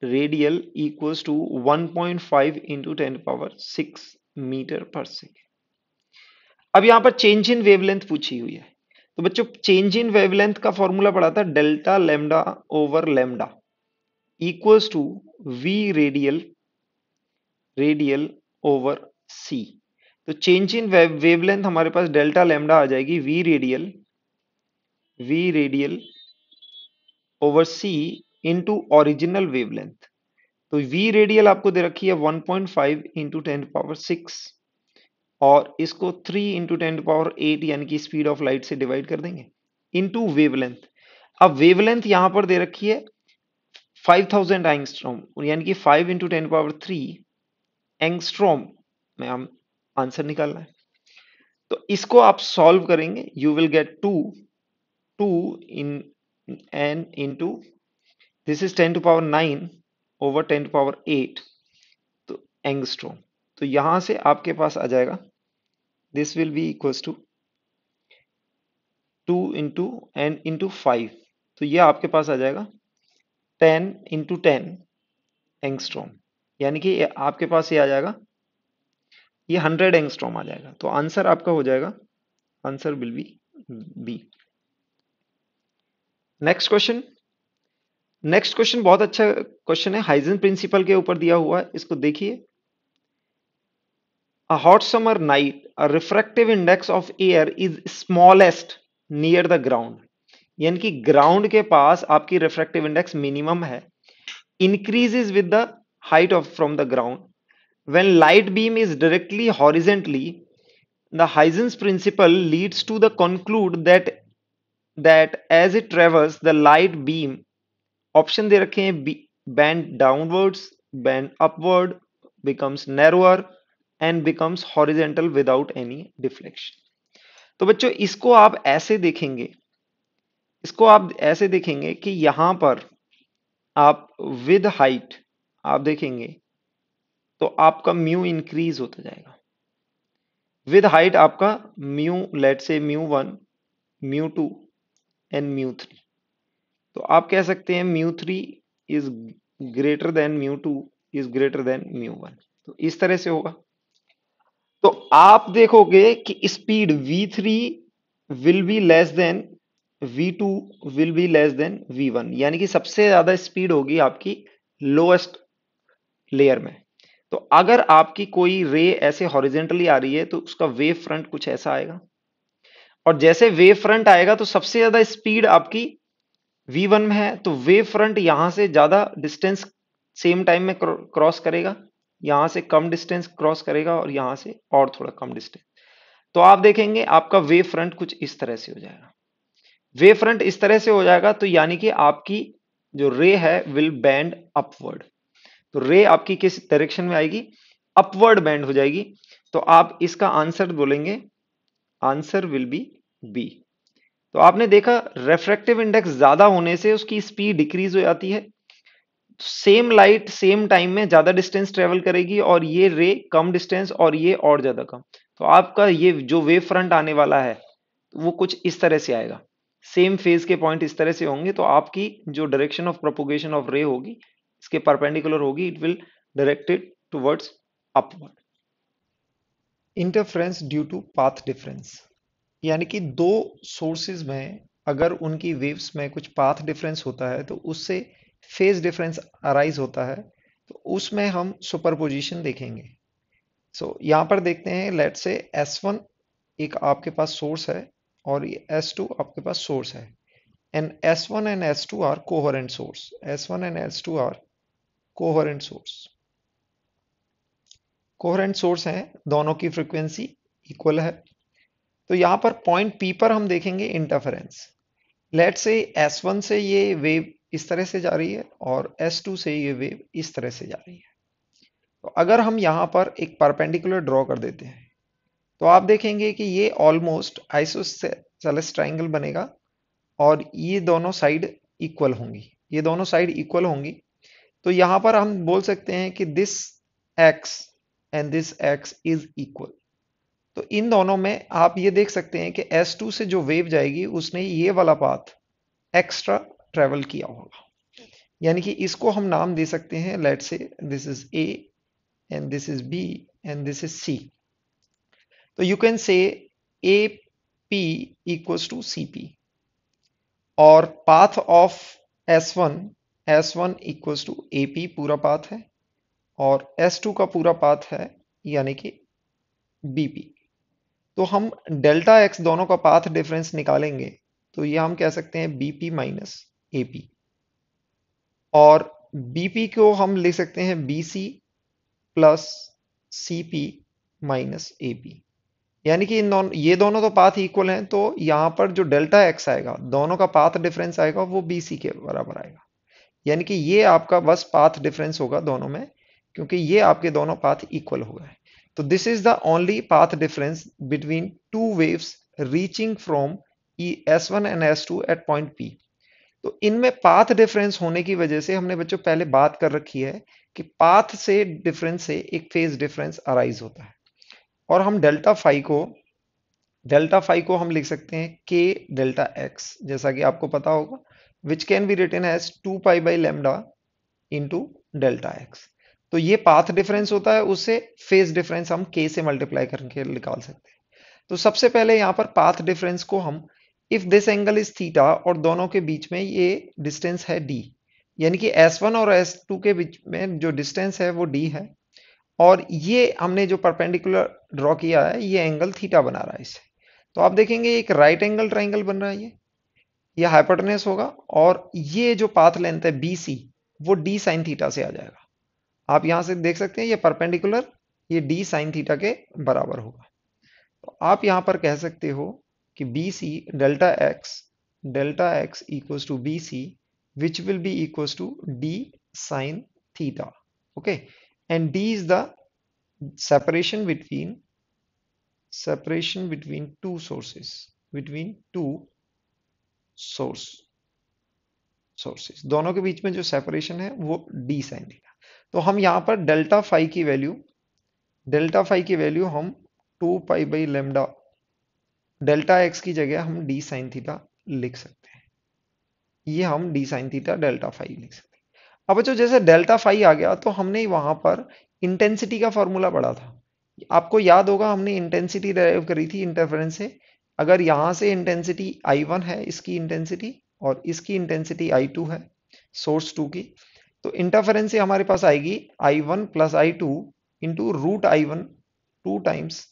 radial equals to 1.5 into 10⁶ metre पर सेकेंड। अब यहाँ पर चेंज इन वेवलेंथ पूछी हुई है। तो बच्चों चेंज इन वेवलेंथ का फॉर्मूला पढ़ा था, delta lambda over lambda equals to v radial over c। तो चेंज इन वेवलेंथ हमारे पास डेल्टा लैम्डा आ जाएगी v radial over c into original wavelength. तो v रेडियल आपको दे रखी है 1.5 इंटू 10⁶, और इसको 3 इंटू 10⁸ यानी कि स्पीड ऑफ लाइट से डिवाइड कर देंगे, इंटू वेवलेंथ। अब वेवलेंथ यहां पर दे रखी है 5000 एंगस्ट्रॉम, यानी कि 5 इंटू 10⁻³ एंगस्ट्रॉम में हम आंसर निकालना है। तो इसको आप सॉल्व करेंगे, you will gate 2 in n into this is 10⁹ over 10⁸, तो एंगस्ट्रॉम। तो यहां से आपके पास आ जाएगा, this will be equals to 2 into n into 5, तो ये आपके पास आ जाएगा 10 इंटू 10 एंगस्ट्रॉम, यानी कि आपके पास ये आ जाएगा, ये 100 एंगस्ट्रॉम आ जाएगा। तो आंसर आपका हो जाएगा, answer will be B. Next question. Next question बहुत अच्छा क्वेश्चन है, हाइजेंस प्रिंसिपल के ऊपर दिया हुआ है, इसको देखिए। A hot summer night, a refractive index of air is smallest near the ground, यानी कि ग्राउंड के पास आपकी रिफ्रैक्टिव इंडेक्स मिनिमम है, increases with the height of from the ground. When light beam is directly horizontally, the Huygens principle leads to the conclude that as it travels the light beam, option दे रखे हैं, bend downwards, bend upward, becomes narrower and becomes horizontal without any deflection. तो बच्चों इसको आप ऐसे देखेंगे, इसको आप ऐसे देखेंगे कि यहां पर आप विद हाइट आप देखेंगे तो आपका म्यू इंक्रीज होता जाएगा। विद हाइट आपका म्यू, लेट से म्यू 1, म्यू 2 एंड म्यू 3। तो आप कह सकते हैं mu 3 is greater than mu 2 is greater than mu 1। तो इस तरह से होगा। तो आप देखोगे कि speed v3 will be less than v2 will be less than v1, यानी कि सबसे ज्यादा स्पीड होगी आपकी लोएस्ट लेयर में। तो अगर आपकी कोई रे ऐसे हॉरिजेंटली आ रही है तो उसका वेव फ्रंट कुछ ऐसा आएगा, और जैसे वेव फ्रंट आएगा तो सबसे ज्यादा स्पीड आपकी v1 में है, तो वेव फ्रंट यहां से ज्यादा डिस्टेंस सेम टाइम में क्रॉस करेगा, यहां से कम डिस्टेंस क्रॉस करेगा, और यहां से और थोड़ा कम डिस्टेंस। तो आप देखेंगे आपका वेव फ्रंट कुछ इस तरह से हो जाएगा। वेव फ्रंट इस तरह से हो जाएगा तो यानी कि आपकी जो रे है विल बेंड अपवर्ड। तो रे आपकी किस डायरेक्शन में आएगी, अपवर्ड बेंड हो जाएगी। तो आप इसका आंसर बोलेंगे, आंसर विल बी बी। तो आपने देखा रिफ्रैक्टिव इंडेक्स ज्यादा होने से उसकी स्पीड डिक्रीज हो जाती है, सेम लाइट सेम टाइम में ज्यादा डिस्टेंस ट्रेवल करेगी, और ये रे कम डिस्टेंस और ये और ज्यादा कम। तो आपका ये जो वेव फ्रंट आने वाला है वो कुछ इस तरह से आएगा, सेम फेज के पॉइंट इस तरह से होंगे। तो आपकी जो डायरेक्शन ऑफ प्रोपोगेशन ऑफ रे होगी इसके परपेंडिकुलर होगी, it will directed towards upward. Interference due to path difference, यानी कि दो सोर्सेज में अगर उनकी वेव्स में कुछ पाथ डिफरेंस होता है तो उससे फेज डिफरेंस अराइज होता है, तो उसमें हम सुपरपोजिशन देखेंगे। यहाँ पर देखते हैं, लेट से S1 एक आपके पास सोर्स है और S2 आपके पास सोर्स है, and S1 and S2 are coherent source, S1 and S2 are coherent source. Coherent source हैं, दोनों की फ्रीक्वेंसी इक्वल है। तो यहाँ पर पॉइंट P पर हम देखेंगे इंटरफेरेंस। लेट से S1 से ये वेव इस तरह से जा रही है और S2 से ये वेव इस तरह से जा रही है। तो अगर हम यहाँ पर एक परपेंडिकुलर ड्रॉ कर देते हैं तो आप देखेंगे कि ये ऑलमोस्ट आइसोसेलेस ट्राइंगल बनेगा, और ये दोनों साइड इक्वल होंगी, ये दोनों साइड इक्वल होंगी। तो यहाँ पर हम बोल सकते हैं कि this x and this x is equal। तो इन दोनों में आप ये देख सकते हैं कि S2 से जो वेव जाएगी उसने ये वाला पाथ एक्स्ट्रा ट्रेवल किया होगा, यानी कि इसको हम नाम दे सकते हैं, let's say this is A and this is B and this is C। तो you can say AP equals to CP और path of S1 equals to AP पूरा पाथ है और S2 का पूरा पाथ है यानी कि BP। तो हम डेल्टा एक्स दोनों का पाथ डिफरेंस निकालेंगे तो ये हम कह सकते हैं BP माइनस AP और BP को हम लिख सकते हैं BC plus CP minus AP, यानी कि ये दोनों तो पाथ इक्वल हैं, तो यहां पर जो डेल्टा एक्स आएगा दोनों का पाथ डिफरेंस आएगा वो BC के बराबर आएगा, यानी कि ये आपका बस पाथ डिफरेंस होगा दोनों में, क्योंकि ये आपके दोनों पाथ इक्वल हो गए। तो this is the only path difference between two waves reaching from S1 and S2 at point P। तो इनमें पाथ डिफरेंस होने की वजह से हमने बच्चों पहले बात कर रखी है कि पाथ से डिफरेंस से एक फेज डिफरेंस अराइज होता है और हम डेल्टा फाई को हम लिख सकते हैं K डेल्टा एक्स, जैसा कि आपको पता होगा, which can be written as 2 pi by lambda into delta x. तो ये पाथ डिफरेंस होता है, उससे फेज डिफरेंस हम K से मल्टीप्लाई करके निकाल सकते हैं। तो सबसे पहले यहाँ पर पाथ डिफरेंस को हम, if this angle is theta और दोनों के बीच में ये डिस्टेंस है D, यानी कि S1 और S2 के बीच में जो डिस्टेंस है वो D है और ये हमने जो परपेंडिकुलर ड्रॉ किया है ये एंगल थीटा बना रहा है इससे। तो आप देखेंगे एक राइट एंगल ट्राइंगल बन रहा है, ये हाइपोटेनस होगा और ये जो पाथ लेंथ है BC वो D साइन थीटा से आ जाएगा। आप यहां से देख सकते हैं ये परपेंडिकुलर, ये D साइन थीटा के बराबर होगा। तो आप यहां पर कह सकते हो कि BC delta x equals to BC which will be equals to D sin theta, okay, and D is the separation between two sources, sources दोनों के बीच में जो सेपरेशन है वो D sin थीटा। तो हम यहाँ पर डेल्टा फाई की वैल्यू हम 2 pi by lambda delta x की जगह हम D sin थीटा लिख सकते हैं, ये हम D sin theta delta phi लिख सकते हैं। अब बच्चों जैसे डेल्टा फाई आ गया तो हमने वहां पर इंटेंसिटी का फॉर्मूला पढ़ा था, आपको याद होगा हमने इंटेंसिटी डेराइव करी थी इंटरफेरेंस से। अगर यहां से इंटेंसिटी I1 है इसकी इंटेंसिटी और इसकी इंटेंसिटी I2 है सोर्स 2 की, तो इंटरफेरेंस से हमारे पास आएगी I1 plus I2 into root I1 two times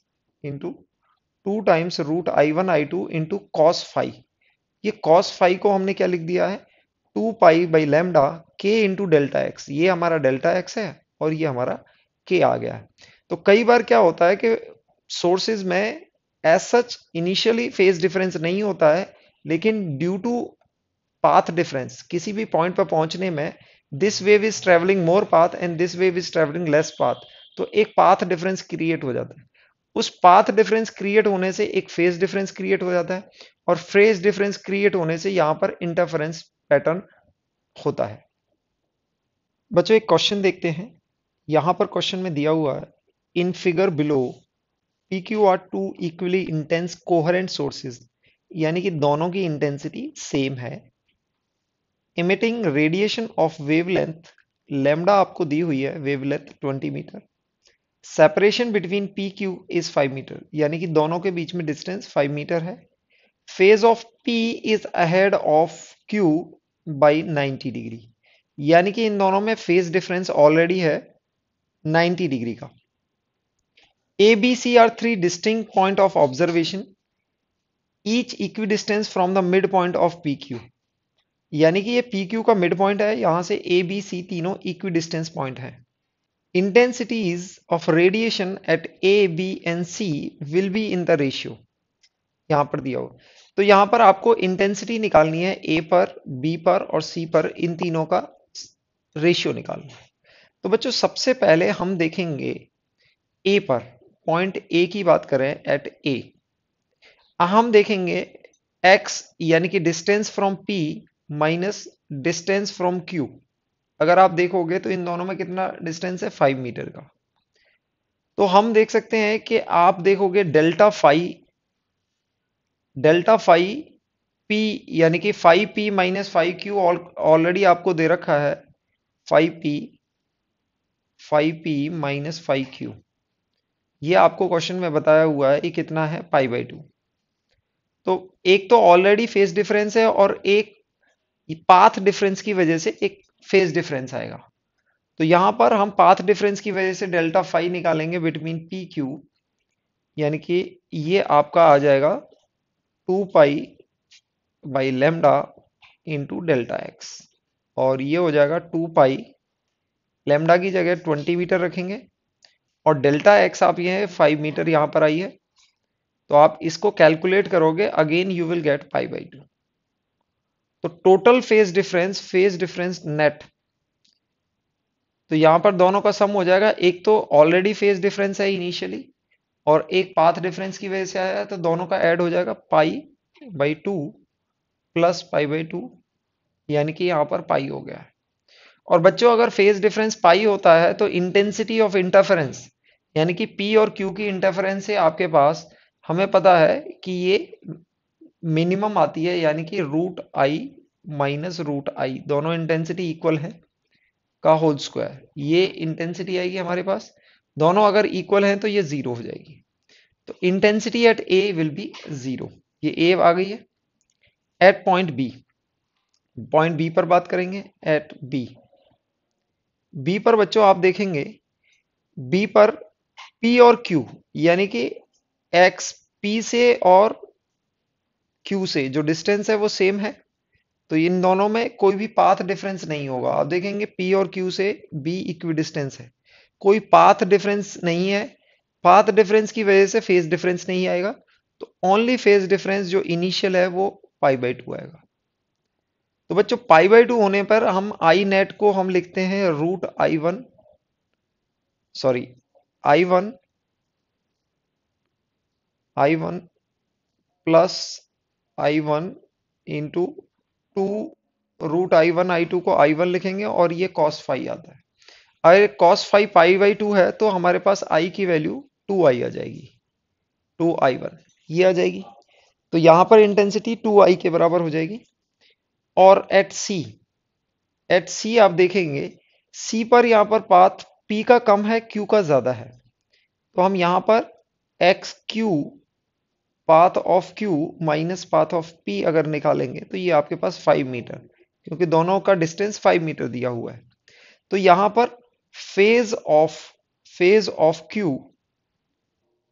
root I1 I2 into cos phi. ये कॉस फाई को हमने क्या लिख दिया है 2 pi by lambda K into delta x, ये हमारा डेल्टा एक्स है और ये हमारा K आ गया है। तो कई बार क्या होता है कि सोर्सेज में as such initially phase difference नहीं होता है, लेकिन ड्यू टू पाथ डिफरेंस किसी भी पॉइंट पर पहुंचने में this wave is travelling more path and this wave is travelling less path, तो एक पाथ डिफरेंस क्रिएट हो जाता है। उस पाथ डिफरेंस क्रिएट होने से एक फेज डिफरेंस क्रिएट हो जाता है और फेज डिफरेंस क्रिएट होने से यहां पर इंटरफेरेंस पैटर्न होता है। बच्चों एक क्वेश्चन देखते हैं, यहां पर क्वेश्चन में दिया हुआ है in figure below PQ are two equally intense coherent sources, यानी कि दोनों की इंटेंसिटी सेम है, emitting radiation of wavelength lambda आपको दी हुई है wavelength 20 metre, separation between PQ is 5 metre, यानी कि दोनों के बीच में डिस्टेंस 5 मीटर है, phase of P is ahead of Q by 90 degree, यानी कि इन दोनों में फेज डिफरेंस ऑलरेडी है 90 डिग्री का। ABC are three distinct point of observation, each equidistant from the midpoint of PQ, यानी कि ये PQ का मिड पॉइंट है, यहां से ABC तीनों इक्विडिस्टेंस पॉइंट है। Intensities of radiation at A, B and C will be in the ratio, यहां पर दिया हो। तो यहां पर आपको इंटेंसिटी निकालनी है A पर, B पर और C पर, इन तीनों का रेशियो निकालना है। तो बच्चों सबसे पहले हम देखेंगे A पर, पॉइंट A की बात करें एट A, हम देखेंगे x यानी कि distance from P minus distance from Q। अगर आप देखोगे तो इन दोनों में कितना डिस्टेंस है 5 मीटर का। तो हम देख सकते हैं कि आप देखोगे डेल्टा फाई पी, यानी कि 5p माइनस 5q ऑलरेडी आपको दे रखा है 5p माइनस 5q। ये आपको क्वेश्चन में बताया हुआ है, ये कितना है π/2। तो एक तो ऑलरेडी फेज डिफरेंस है और एक पाथ डिफरेंस की वजह से एक फेज डिफरेंस आएगा। तो यहां पर हम पाथ डिफरेंस की वजह से डेल्टा फाई निकालेंगे बिटवीन पी क्यू, यानी कि ये आपका आ जाएगा 2π/λ इंटू डेल्टा एक्स, और ये हो जाएगा 2π, लैम्डा की जगह 20 मीटर रखेंगे और डेल्टा एक्स आप ये 5 मीटर यहां पर आई है, तो आप इसको कैलकुलेट करोगे, अगेन यू विल गेट π/2। तो टोटल फेज डिफरेंस नेट, तो यहां पर दोनों का सम हो जाएगा। एक तो ऑलरेडी फेज डिफरेंस है इनिशियली और एक पाथ डिफरेंस की वजह से आया है, तो दोनों का ऐड हो जाएगा π/2 प्लस π/2, यानी कि यहां पर पाई हो गया है। और बच्चों अगर फेज डिफरेंस पाई होता है तो इंटेंसिटी ऑफ इंटरफेरेंस, यानी कि पी और क्यू की इंटरफेरेंस से आपके पास हमें पता है कि ये मिनिमम आती है, यानी कि √i माइनस √i, दोनों इंटेंसिटी इक्वल है का होल स्क्वायर, ये इंटेंसिटी आएगी हमारे पास। दोनों अगर इक्वल हैं तो ये जीरो हो जाएगी। तो intensity at A will be zero, ये ए आ गई है। एट पॉइंट बी पर बात करेंगे। एट बी पर बच्चों आप देखेंगे, बी पर पी और क्यू, यानी कि एक्स पी से और क्यू से जो डिस्टेंस है वो सेम है, तो इन दोनों में कोई भी पाथ डिफरेंस नहीं होगा। आप देखेंगे पी और क्यू से बी इक्विडिस्टेंस है, कोई पाथ डिफरेंस नहीं है। पाथ डिफरेंस की वजह से फेज डिफरेंस नहीं आएगा, तो ओनली फेज डिफरेंस जो इनिशियल है वो π/2 आएगा। तो बच्चों π/2 होने पर हम आई नेट को हम लिखते हैं √i1, sorry i1 plus i1 into 2 √i1 i2 को i1 लिखेंगे और ये cos फाई आता है। अगर cos फाई π/2 है तो हमारे पास i की वैल्यू 2i आ जाएगी, 2i1 ये आ जाएगी। तो यहां पर इंटेंसिटी 2i के बराबर हो जाएगी। और एट सी आप देखेंगे, सी पर यहां पर पाथ p का कम है, q का ज्यादा है, तो हम यहां पर x Q path of q minus path of p अगर निकालेंगे तो ये आपके पास 5 मीटर, क्योंकि दोनों का डिस्टेंस 5 मीटर दिया हुआ है। तो यहां पर phase of q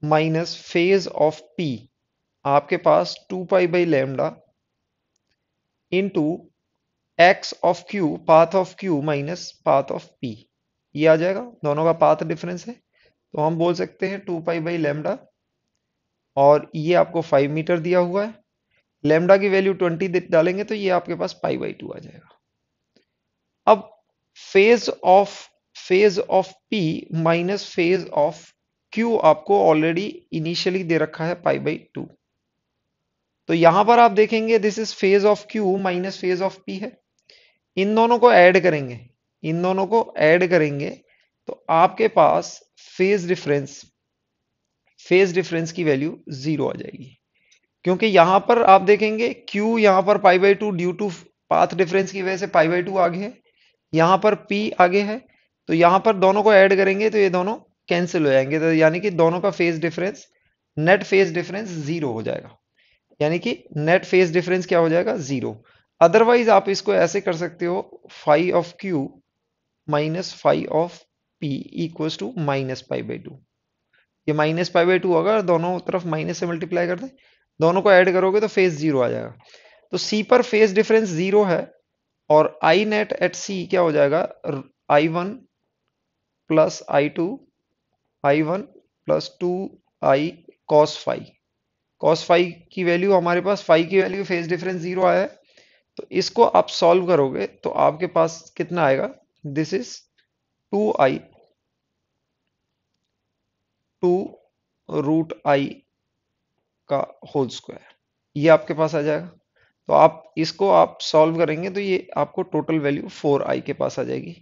minus phase of p आपके पास 2π/λ into X of q path of q minus path of p, ये आ जाएगा। दोनों का पाथ डिफरेंस है, तो हम बोल सकते हैं 2π/λ, और ये आपको 5 मीटर दिया हुआ है। लैम्डा की वैल्यू 20 डालेंगे तो ये आपके पास π/2 आ जाएगा। अब phase of p minus phase of q आपको ऑलरेडी इनिशियली दे रखा है π/2। तो यहां पर आप देखेंगे this is phase of q minus phase of p है। इन दोनों को ऐड करेंगे, इन दोनों को ऐड करेंगे तो आपके पास फेज डिफरेंस की वैल्यू जीरो आ जाएगी, क्योंकि यहां पर आप देखेंगे Q यहां पर π/2 ड्यू टू पाथ डिफरेंस की वजह से π/2 आगे है, यहां पर P आगे है, तो यहां पर दोनों को ऐड करेंगे तो ये दोनों कैंसिल हो जाएंगे, तो यानी कि दोनों का phase difference, net phase difference zero हो जाएगा, यानी कि नेट फेज डिफरेंस क्या हो जाएगा, जीरो। अदरवाइज आप इसको ऐसे कर सकते हो, phi of Q minus phi of P equals to minus π/2। ये माइनस π/2 होगा, दोनों तरफ माइनस से मल्टीप्लाई कर दे, दोनों को ऐड करोगे तो फेज जीरो आ जाएगा। तो सी पर फेज डिफरेंस जीरो है, और आई नेट एट सी क्या हो जाएगा, i1 plus i1 plus 2i cos phi की वैल्यू, हमारे पास फाई की वैल्यू फेज डिफरेंस जीरो आया है, तो इसको आप सॉल्व करोगे तो आपके पास कितना आएगा, दिस इज 2i 2√i का होल स्क्वायर, ये आपके पास आ जाएगा। तो आप इसको आप सॉल्व करेंगे तो ये आपको टोटल वैल्यू 4i के पास आ जाएगी।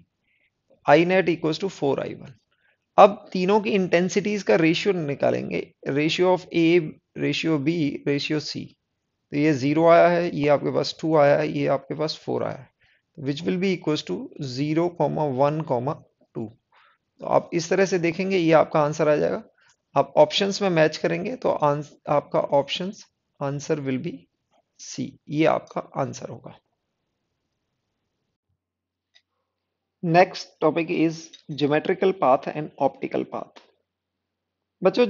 I net equals to 4i1। अब तीनों की इंटेंसिटीज का रेशियो निकालेंगे, ratio of A, ratio B, ratio C. तो ये 0 आया है, ये आपके पास 2 आया है, ये आपके पास 4 आया है, which will be equal to 0,1,2। तो आप इस तरह से देखेंगे, ये आपका आंसर आ जाएगा। आप ऑप्शंस में मैच करेंगे तो आपका options answer will be C, ये आपका आंसर होगा। Next topic is geometrical path and optical path. बच्चों,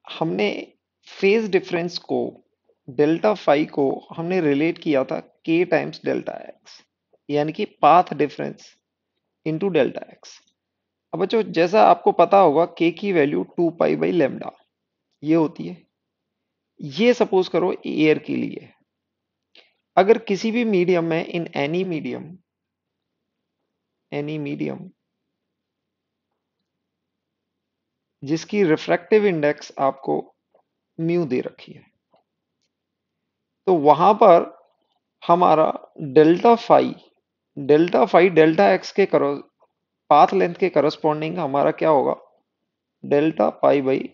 हमने फेज डिफरेंस को, डेल्टा फाई को हमने रिलेट किया था k टाइम्स डेल्टा एक्स, यानी कि path difference into delta x. अब बच्चों, जैसा आपको पता होगा k की वैल्यू 2 पाई बाई लेमडा ये होती है। ये सपोज करो एयर के लिए, अगर किसी भी मीडियम में, इन एनी मीडियम जिसकी रिफ्रैक्टिव इंडेक्स आपको म्यू दे रखी है, तो वहां पर हमारा डेल्टा फाई डेल्टा एक्स के पाथ लेंथ के करस्पॉन्डिंग हमारा क्या होगा, delta pi by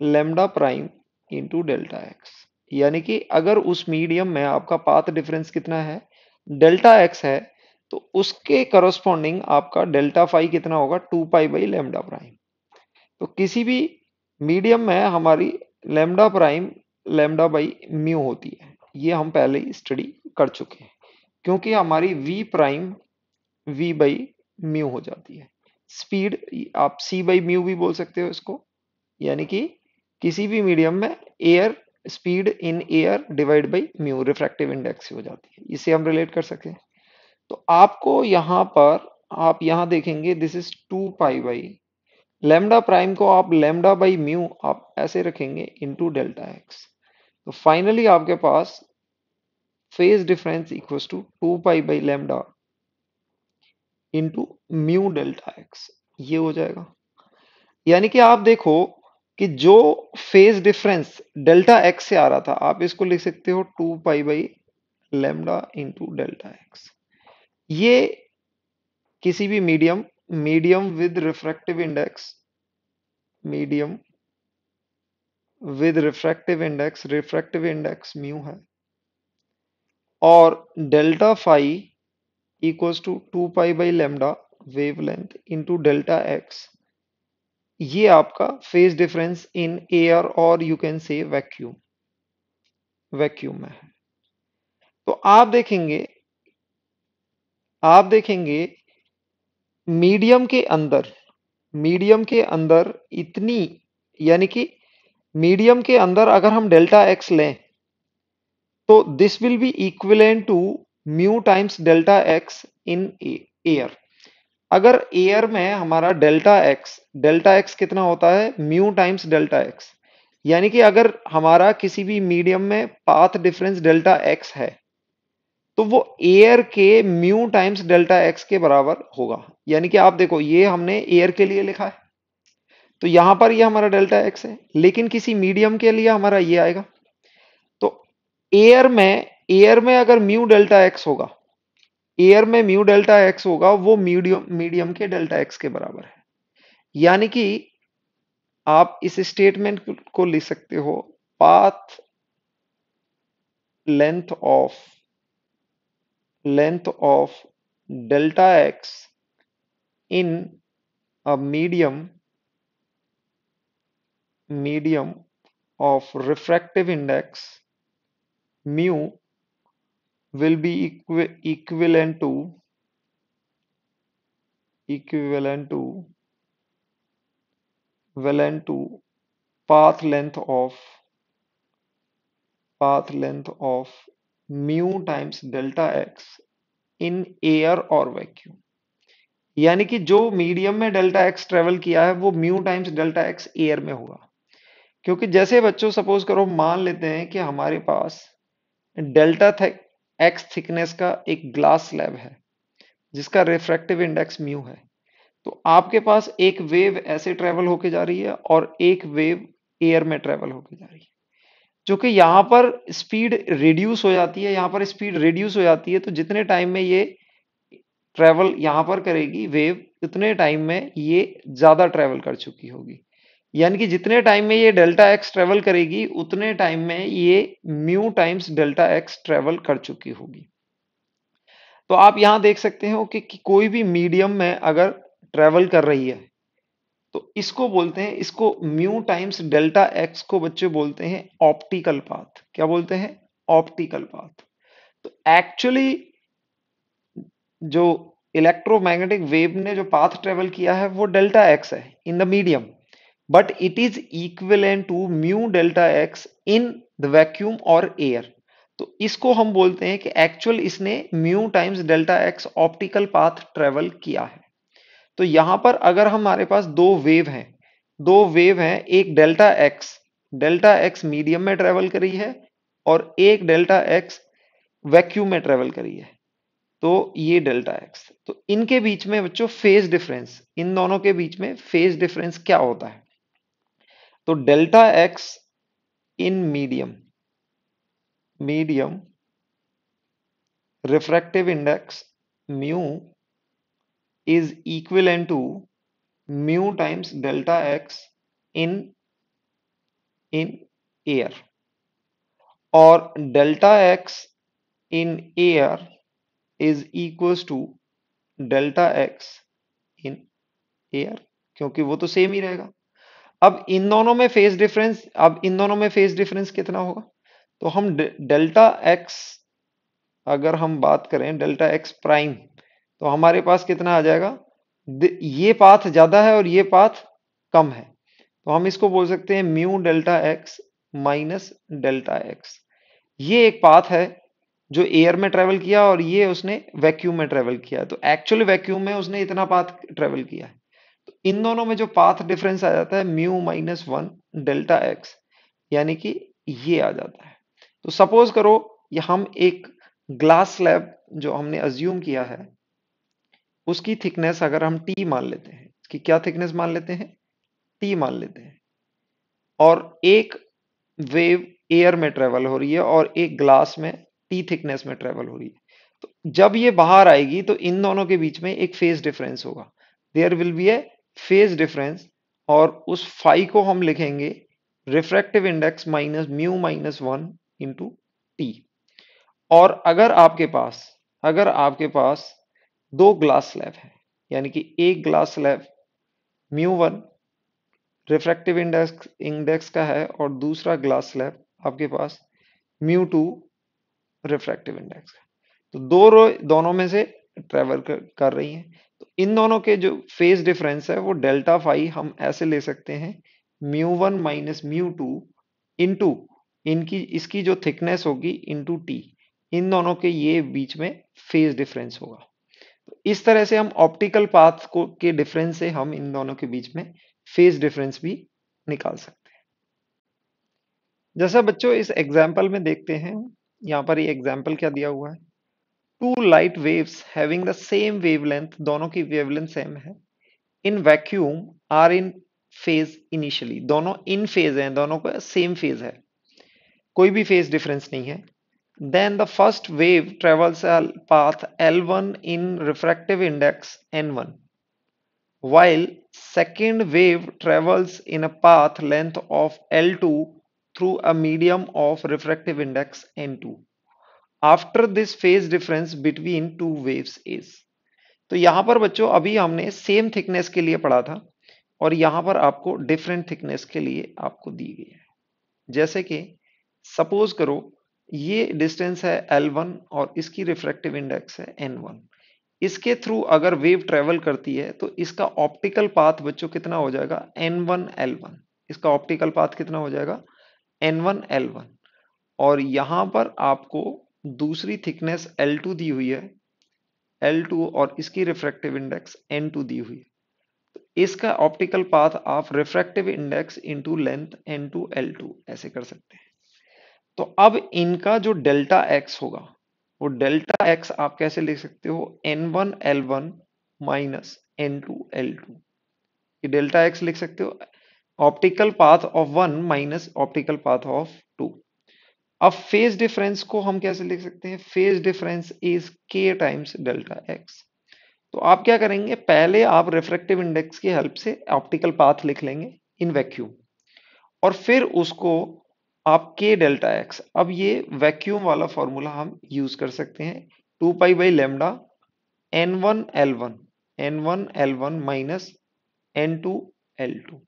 lambda prime into delta x. यानी कि अगर उस मीडियम में आपका पाथ डिफरेंस कितना है, डेल्टा एक्स है, तो उसके करस्पॉन्डिंग आपका डेल्टा फाई कितना होगा, 2 पाई बाई लेमडा प्राइम। तो किसी भी मीडियम में हमारी lambda prime lambda by mu होती है, ये हम पहले ही स्टडी कर चुके हैं, क्योंकि हमारी v prime v by mu हो जाती है। स्पीड आप सी बाई म्यू भी बोल सकते हो इसको, यानी कि किसी भी मीडियम में air speed in air divide by mu refractive index हो जाती है, इसे हम रिलेट कर सकते हैं। तो आपको यहां पर, आप यहां देखेंगे this is 2 pi by lambda prime को आप लेमडा बाई म्यू आप ऐसे रखेंगे इनटू डेल्टा एक्स। तो फाइनली आपके पास phase difference equals to 2 pi by lambda into mu delta x, ये हो जाएगा। यानी कि आप देखो कि जो फेज डिफरेंस डेल्टा एक्स से आ रहा था, आप इसको लिख सकते हो 2 pi by lambda into delta x. ये किसी भी medium with refractive index, medium with refractive index mu है, और delta phi equals to 2 pi by lambda wavelength into delta x, ये आपका फेज डिफरेंस इन एयर और यू कैन से वैक्यूम में है। तो आप देखेंगे मीडियम के अंदर इतनी, यानी कि मीडियम के अंदर अगर हम डेल्टा एक्स लें तो this will be equivalent to mu times delta x in air. अगर एयर में हमारा डेल्टा एक्स कितना होता है, म्यू टाइम्स डेल्टा एक्स। यानी कि अगर हमारा किसी भी मीडियम में पाथ डिफरेंस डेल्टा एक्स है, तो वो एयर के म्यू टाइम्स डेल्टा एक्स के बराबर होगा। यानी कि आप देखो, ये हमने एयर के लिए लिखा है, तो यहां पर ये हमारा डेल्टा एक्स है, लेकिन किसी मीडियम के लिए हमारा ये आएगा। तो एयर में अगर म्यू डेल्टा एक्स होगा, वो मीडियम के डेल्टा एक्स के बराबर है। यानी कि आप इस स्टेटमेंट को लिख सकते हो, path length of delta x in a medium of refractive index mu will be equivalent to equivalent to path length of mu times delta x in air और वैक्यूम। यानी कि जो मीडियम में डेल्टा एक्स ट्रेवल किया है वो mu times delta x air में होगा। क्योंकि जैसे बच्चों सपोज करो, मान लेते हैं कि हमारे पास डेल्टा एक्स थिकनेस का एक ग्लास स्लैब है जिसका रिफ्रैक्टिव इंडेक्स म्यू है। तो आपके पास एक वेव ऐसे ट्रेवल होके जा रही है और एक वेव एयर में ट्रेवल होके जा रही है, जो कि यहाँ पर स्पीड रिड्यूस हो जाती है, तो जितने टाइम में ये ट्रेवल यहां पर करेगी वेव, उतने टाइम में ये ज्यादा ट्रेवल कर चुकी होगी। यानी कि जितने टाइम में ये डेल्टा एक्स ट्रेवल करेगी उतने टाइम में ये mu times delta x travel कर चुकी होगी। तो आप यहां देख सकते हो कि कोई भी मीडियम में अगर ट्रेवल कर रही है तो इसको बोलते हैं, इसको म्यू टाइम्स डेल्टा एक्स को बच्चे बोलते हैं ऑप्टिकल पाथ। क्या बोलते हैं? Optical path. तो एक्चुअली जो इलेक्ट्रोमैग्नेटिक वेव ने जो पाथ ट्रेवल किया है वो डेल्टा एक्स है in the medium, but it is equivalent to mu delta x in the vacuum और एयर। तो इसको हम बोलते हैं कि एक्चुअल इसने mu times delta x optical path travel किया है। तो यहां पर अगर हमारे पास दो वेव हैं, एक डेल्टा एक्स मीडियम में ट्रेवल करी है और एक डेल्टा एक्स वैक्यूम में ट्रेवल करी है, तो ये डेल्टा एक्स। तो इनके बीच में बच्चों फेज डिफरेंस, इन दोनों के बीच में फेज डिफरेंस क्या होता है? तो delta x in medium refractive index mu is equivalent to mu times delta x in in air, और delta x in air is equals to delta x in air, क्योंकि वो तो सेम ही रहेगा। अब इन दोनों में फेज डिफरेंस कितना होगा? तो हम डेल्टा एक्स, अगर हम बात करें डेल्टा एक्स प्राइम, तो हमारे पास कितना आ जाएगा? ये पाथ ज्यादा है और ये पाथ कम है, तो हम इसको बोल सकते हैं mu delta x minus delta x. ये एक पाथ है जो एयर में ट्रेवल किया और ये उसने वैक्यूम में ट्रेवल किया, तो एक्चुअली वैक्यूम में उसने इतना पाथ ट्रेवल किया है। तो इन दोनों में जो पाथ डिफरेंस आ जाता है mu minus one delta x, यानी कि ये आ जाता है। तो सपोज करो ये हम एक ग्लास स्लैब जो हमने अज्यूम किया है उसकी थिकनेस अगर हम टी मान लेते हैं, इसकी क्या थिकनेस मान लेते हैं? टी मान लेते हैं, और एक वेव एयर में ट्रेवल हो रही है और एक ग्लास में टी थिकनेस में ट्रेवल हो रही है। तो जब ये बाहर आएगी तो इन दोनों के बीच में एक फेज डिफरेंस होगा, there will be a phase difference, और उस फाई को हम लिखेंगे refractive index minus mu minus one into t. और अगर आपके पास दो ग्लास स्लैब है, यानी कि एक glass slab mu one refractive index index का है और दूसरा ग्लास स्लैब आपके पास म्यू टू रिफ्रैक्टिव इंडेक्स का, तो दोनों में से ट्रेवल कर रही हैं। तो इन दोनों के जो फेज डिफरेंस है वो डेल्टा फाई हम ऐसे ले सकते हैं mu one minus mu two into इनकी इसकी जो थिकनेस होगी इंटू टी, इन दोनों के ये बीच में फेज डिफरेंस होगा। तो इस तरह से हम ऑप्टिकल पाथ को के डिफरेंस से हम इन दोनों के बीच में फेज डिफरेंस भी निकाल सकते हैं। जैसा बच्चों इस एग्जाम्पल में देखते हैं, यहाँ पर ये एग्जाम्पल क्या दिया हुआ है? Two light waves having the same wavelength, दोनों की वेवलेंथ सेम है, in vacuum are in phase initially, दोनों इन फेज हैं, दोनों का सेम फेज है, कोई भी फेज डिफरेंस नहीं है। Then the first wave travels path L1 in refractive index N1, while second wave travels in a path length of L2 through a medium of refractive index N2 after this phase difference between two waves is। तो यहां पर बच्चों अभी हमने same thickness के लिए पढ़ा था और यहां पर आपको डिफरेंट थिकनेस के लिए आपको दी गई है। जैसे कि सपोज करो ये डिस्टेंस है L1 और इसकी रिफ्रैक्टिव इंडेक्स है N1, इसके थ्रू अगर वेव ट्रेवल करती है तो इसका ऑप्टिकल पाथ बच्चों कितना हो जाएगा? N1L1। इसका ऑप्टिकल पाथ कितना हो जाएगा? N1L1। और यहां पर आपको दूसरी थिकनेस L2 दी हुई है, L2, और इसकी रिफ्रैक्टिव इंडेक्स N2 दी हुई है। तो इसका ऑप्टिकल पाथ आप refractive index into length N2L2 ऐसे कर सकते हैं। तो अब इनका जो डेल्टा एक्स होगा वो डेल्टा एक्स आप कैसे लिख सकते हो? N1L1 माइनस N2L2, ये डेल्टा एक्स लिख सकते हो, optical path of one minus optical path of two. अब फेज डिफरेंस को हम कैसे लिख सकते हैं? Phase difference is k times delta x. तो आप क्या करेंगे, पहले आप रिफ्रैक्टिव इंडेक्स की हेल्प से ऑप्टिकल पाथ लिख लेंगे इन वैक्यूम, और फिर उसको आप के डेल्टा एक्स, अब ये वैक्यूम वाला फॉर्मूला हम यूज कर सकते हैं, 2 pi by lambda n1 L1 minus n2 L2,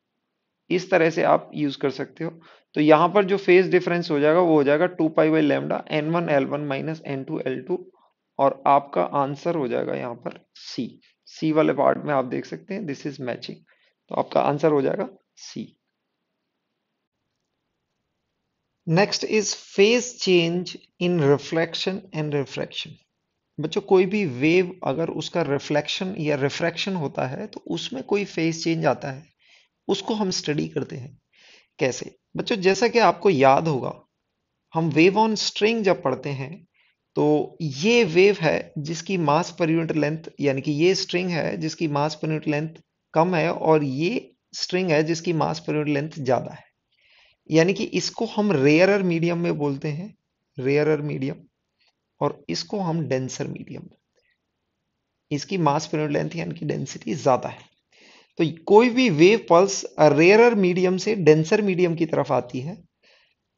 इस तरह से आप यूज कर सकते हो। तो यहां पर जो फेज डिफरेंस हो जाएगा वो हो जाएगा 2 pi by lambda n1 L1 minus n2 L2, और आपका आंसर हो जाएगा यहाँ पर सी। सी वाले पार्ट में आप देख सकते हैं दिस इज मैचिंग, तो आपका आंसर हो जाएगा C. Next is phase change in reflection and refraction. बच्चों कोई भी वेव अगर उसका रिफ्लेक्शन या रिफ्रैक्शन होता है तो उसमें कोई फेज चेंज आता है, उसको हम स्टडी करते हैं। कैसे बच्चों, जैसा कि आपको याद होगा, हम वेव ऑन स्ट्रिंग जब पढ़ते हैं तो ये वेव है जिसकी मास पर यूनिट लेंथ, यानी कि ये स्ट्रिंग है जिसकी मास पर यूनिट लेंथ कम है, और ये स्ट्रिंग है जिसकी मास पर यूनिट लेंथ ज्यादा है, यानी कि इसको हम रेयरर मीडियम में बोलते हैं, रेयरर मीडियम, और इसको हम डेंसर मीडियम, इसकी मास पर यूनिट लेंथ यानी कि डेंसिटी ज्यादा है। तो कोई भी वेव पल्स रेयरर मीडियम से डेंसर मीडियम की तरफ आती है,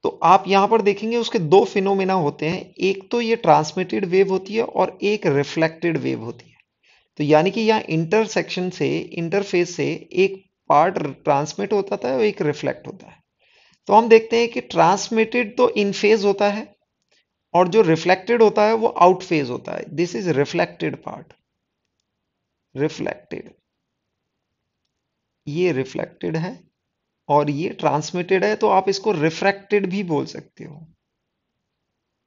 तो आप यहां पर देखेंगे उसके दो फिनोमेना होते हैं, एक तो ये ट्रांसमिटेड वेव होती है और एक रिफ्लेक्टेड वेव होती है। तो यानी कि यहाँ इंटरसेक्शन से, इंटरफेस से एक पार्ट ट्रांसमिट होता था और एक रिफ्लेक्ट होता है। तो हम देखते हैं कि ट्रांसमिटेड तो इन फेज होता है और जो रिफ्लेक्टेड होता है वो आउट फेज होता है, this is reflected part, reflected, ये रिफ्लेक्टेड है और ये ट्रांसमिटेड है, तो आप इसको रिफ्रैक्टेड भी बोल सकते हो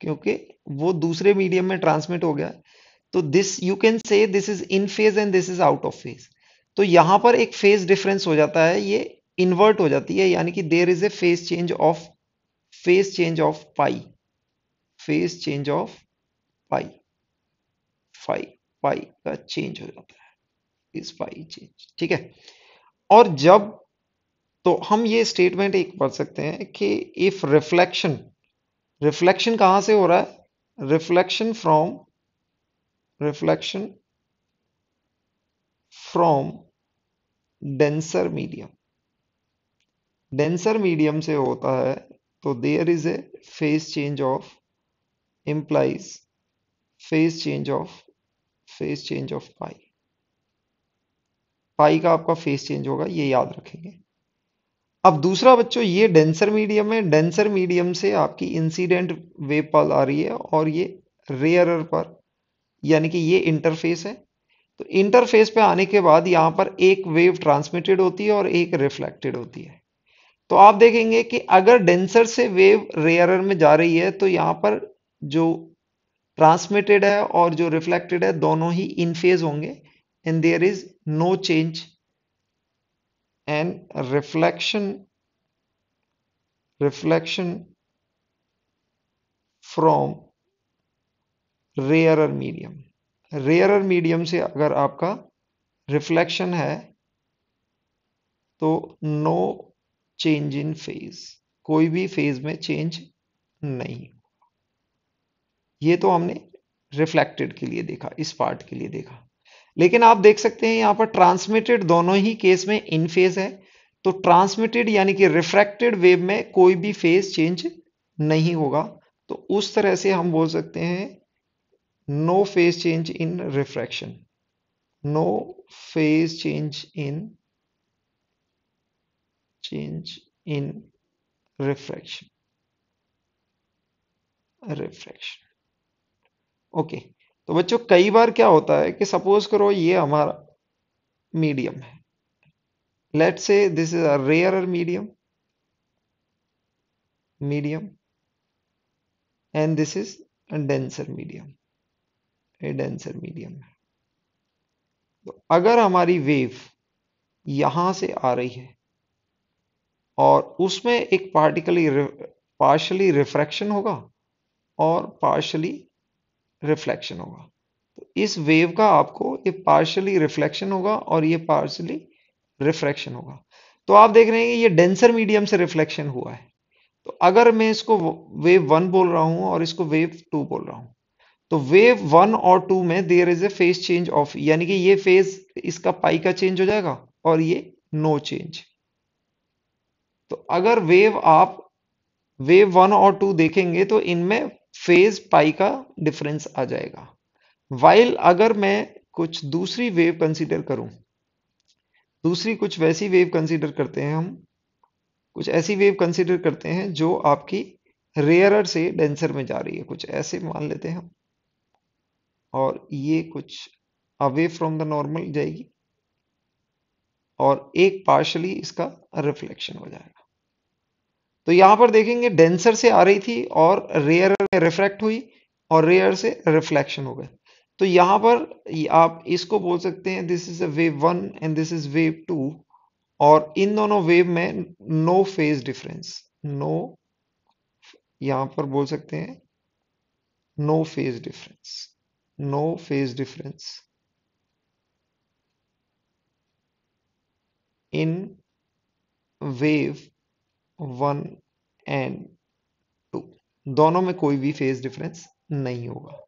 क्योंकि वो दूसरे मीडियम में ट्रांसमिट हो गया। तो दिस यू कैन से this is in phase and this is out of phase. तो यहां पर एक फेज डिफरेंस हो जाता है, ये इन्वर्ट हो जाती है, यानी कि there is a phase change of pi, phase change of pi, phi, pi का चेंज हो जाता है, इस पाई चेंज, ठीक है। और जब, तो हम ये स्टेटमेंट एक पढ़ सकते हैं कि इफ रिफ्लेक्शन, रिफ्लेक्शन कहां से हो रहा है, reflection from denser medium, denser medium से होता है, तो there is a phase change of, implies phase change of, phase change of pi, pi का आपका फेज चेंज होगा, ये याद रखेंगे। अब दूसरा बच्चों, ये डेंसर मीडियम है, डेंसर मीडियम से आपकी इंसिडेंट वेव पल आ रही है और ये रेयरर पर, यानी कि ये इंटरफेस है। तो इंटरफेस पे आने के बाद यहां पर एक वेव ट्रांसमिटेड होती है और एक रिफ्लेक्टेड होती है। तो आप देखेंगे कि अगर डेंसर से वेव रेयरर में जा रही है तो यहां पर जो ट्रांसमिटेड है और जो रिफ्लेक्टेड है दोनों ही इन फेज होंगे, and there is no change, and reflection from rarer medium, rarer medium से अगर आपका रिफ्लेक्शन है तो नो चेंज इन फेज, कोई भी फेज में चेंज नहीं। ये तो हमने रिफ्लेक्टेड के लिए देखा, इस पार्ट के लिए देखा। लेकिन आप देख सकते हैं यहां पर ट्रांसमिटेड दोनों ही केस में इन फेज है, तो ट्रांसमिटेड यानी कि रिफ्रैक्टेड वेव में कोई भी फेज चेंज नहीं होगा, तो उस तरह से हम बोल सकते हैं no phase change in refraction, no phase change in refraction, refraction, okay. तो बच्चों कई बार क्या होता है कि सपोज करो ये हमारा मीडियम है, let's say this is a rarer medium and this is a denser medium, A denser medium है। तो अगर हमारी वेव यहां से आ रही है और उसमें एक पार्शली रिफ्रैक्शन होगा और पार्शली रिफ्लेक्शन होगा, तो इस वेव का आपको ये पार्शली रिफ्लेक्शन होगा और ये पार्शली रिफ्रैक्शन होगा। तो आप देख रहे हैं कि ये डेंसर मीडियम से रिफ्लेक्शन हुआ है। तो अगर मैं इसको वेव वन बोल रहा हूं और इसको वेव टू बोल रहा हूं, तो वेव 1 और 2 में there is a phase change of, यानी कि ये फेज इसका पाई का चेंज हो जाएगा और ये नो चेंज। तो अगर वेव 1 और 2 देखेंगे तो इनमें फेज पाई का डिफरेंस आ जाएगा। वाइल अगर मैं कुछ दूसरी वेव कंसीडर करूं, दूसरी कुछ वैसी वेव कंसीडर करते हैं हम, कुछ ऐसी वेव कंसीडर करते हैं जो आपकी रेयरर से डेंसर में जा रही है, कुछ ऐसे मान लेते हैं हम, और ये कुछ अवे फ्रॉम द नॉर्मल जाएगी और एक पार्शली इसका रिफ्लेक्शन हो जाएगा। तो यहां पर देखेंगे डेंसर से आ रही थी और रेयर में रिफ्रैक्ट हुई और रेयर से रिफ्लेक्शन हो गए। तो यहां पर आप इसको बोल सकते हैं this is a wave 1 and this is wave 2, और इन दोनों वेव में नो फेज डिफरेंस, नो, यहां पर बोल सकते हैं no phase difference, no phase difference in wave 1 and 2, दोनों में कोई भी फेज डिफरेंस नहीं होगा।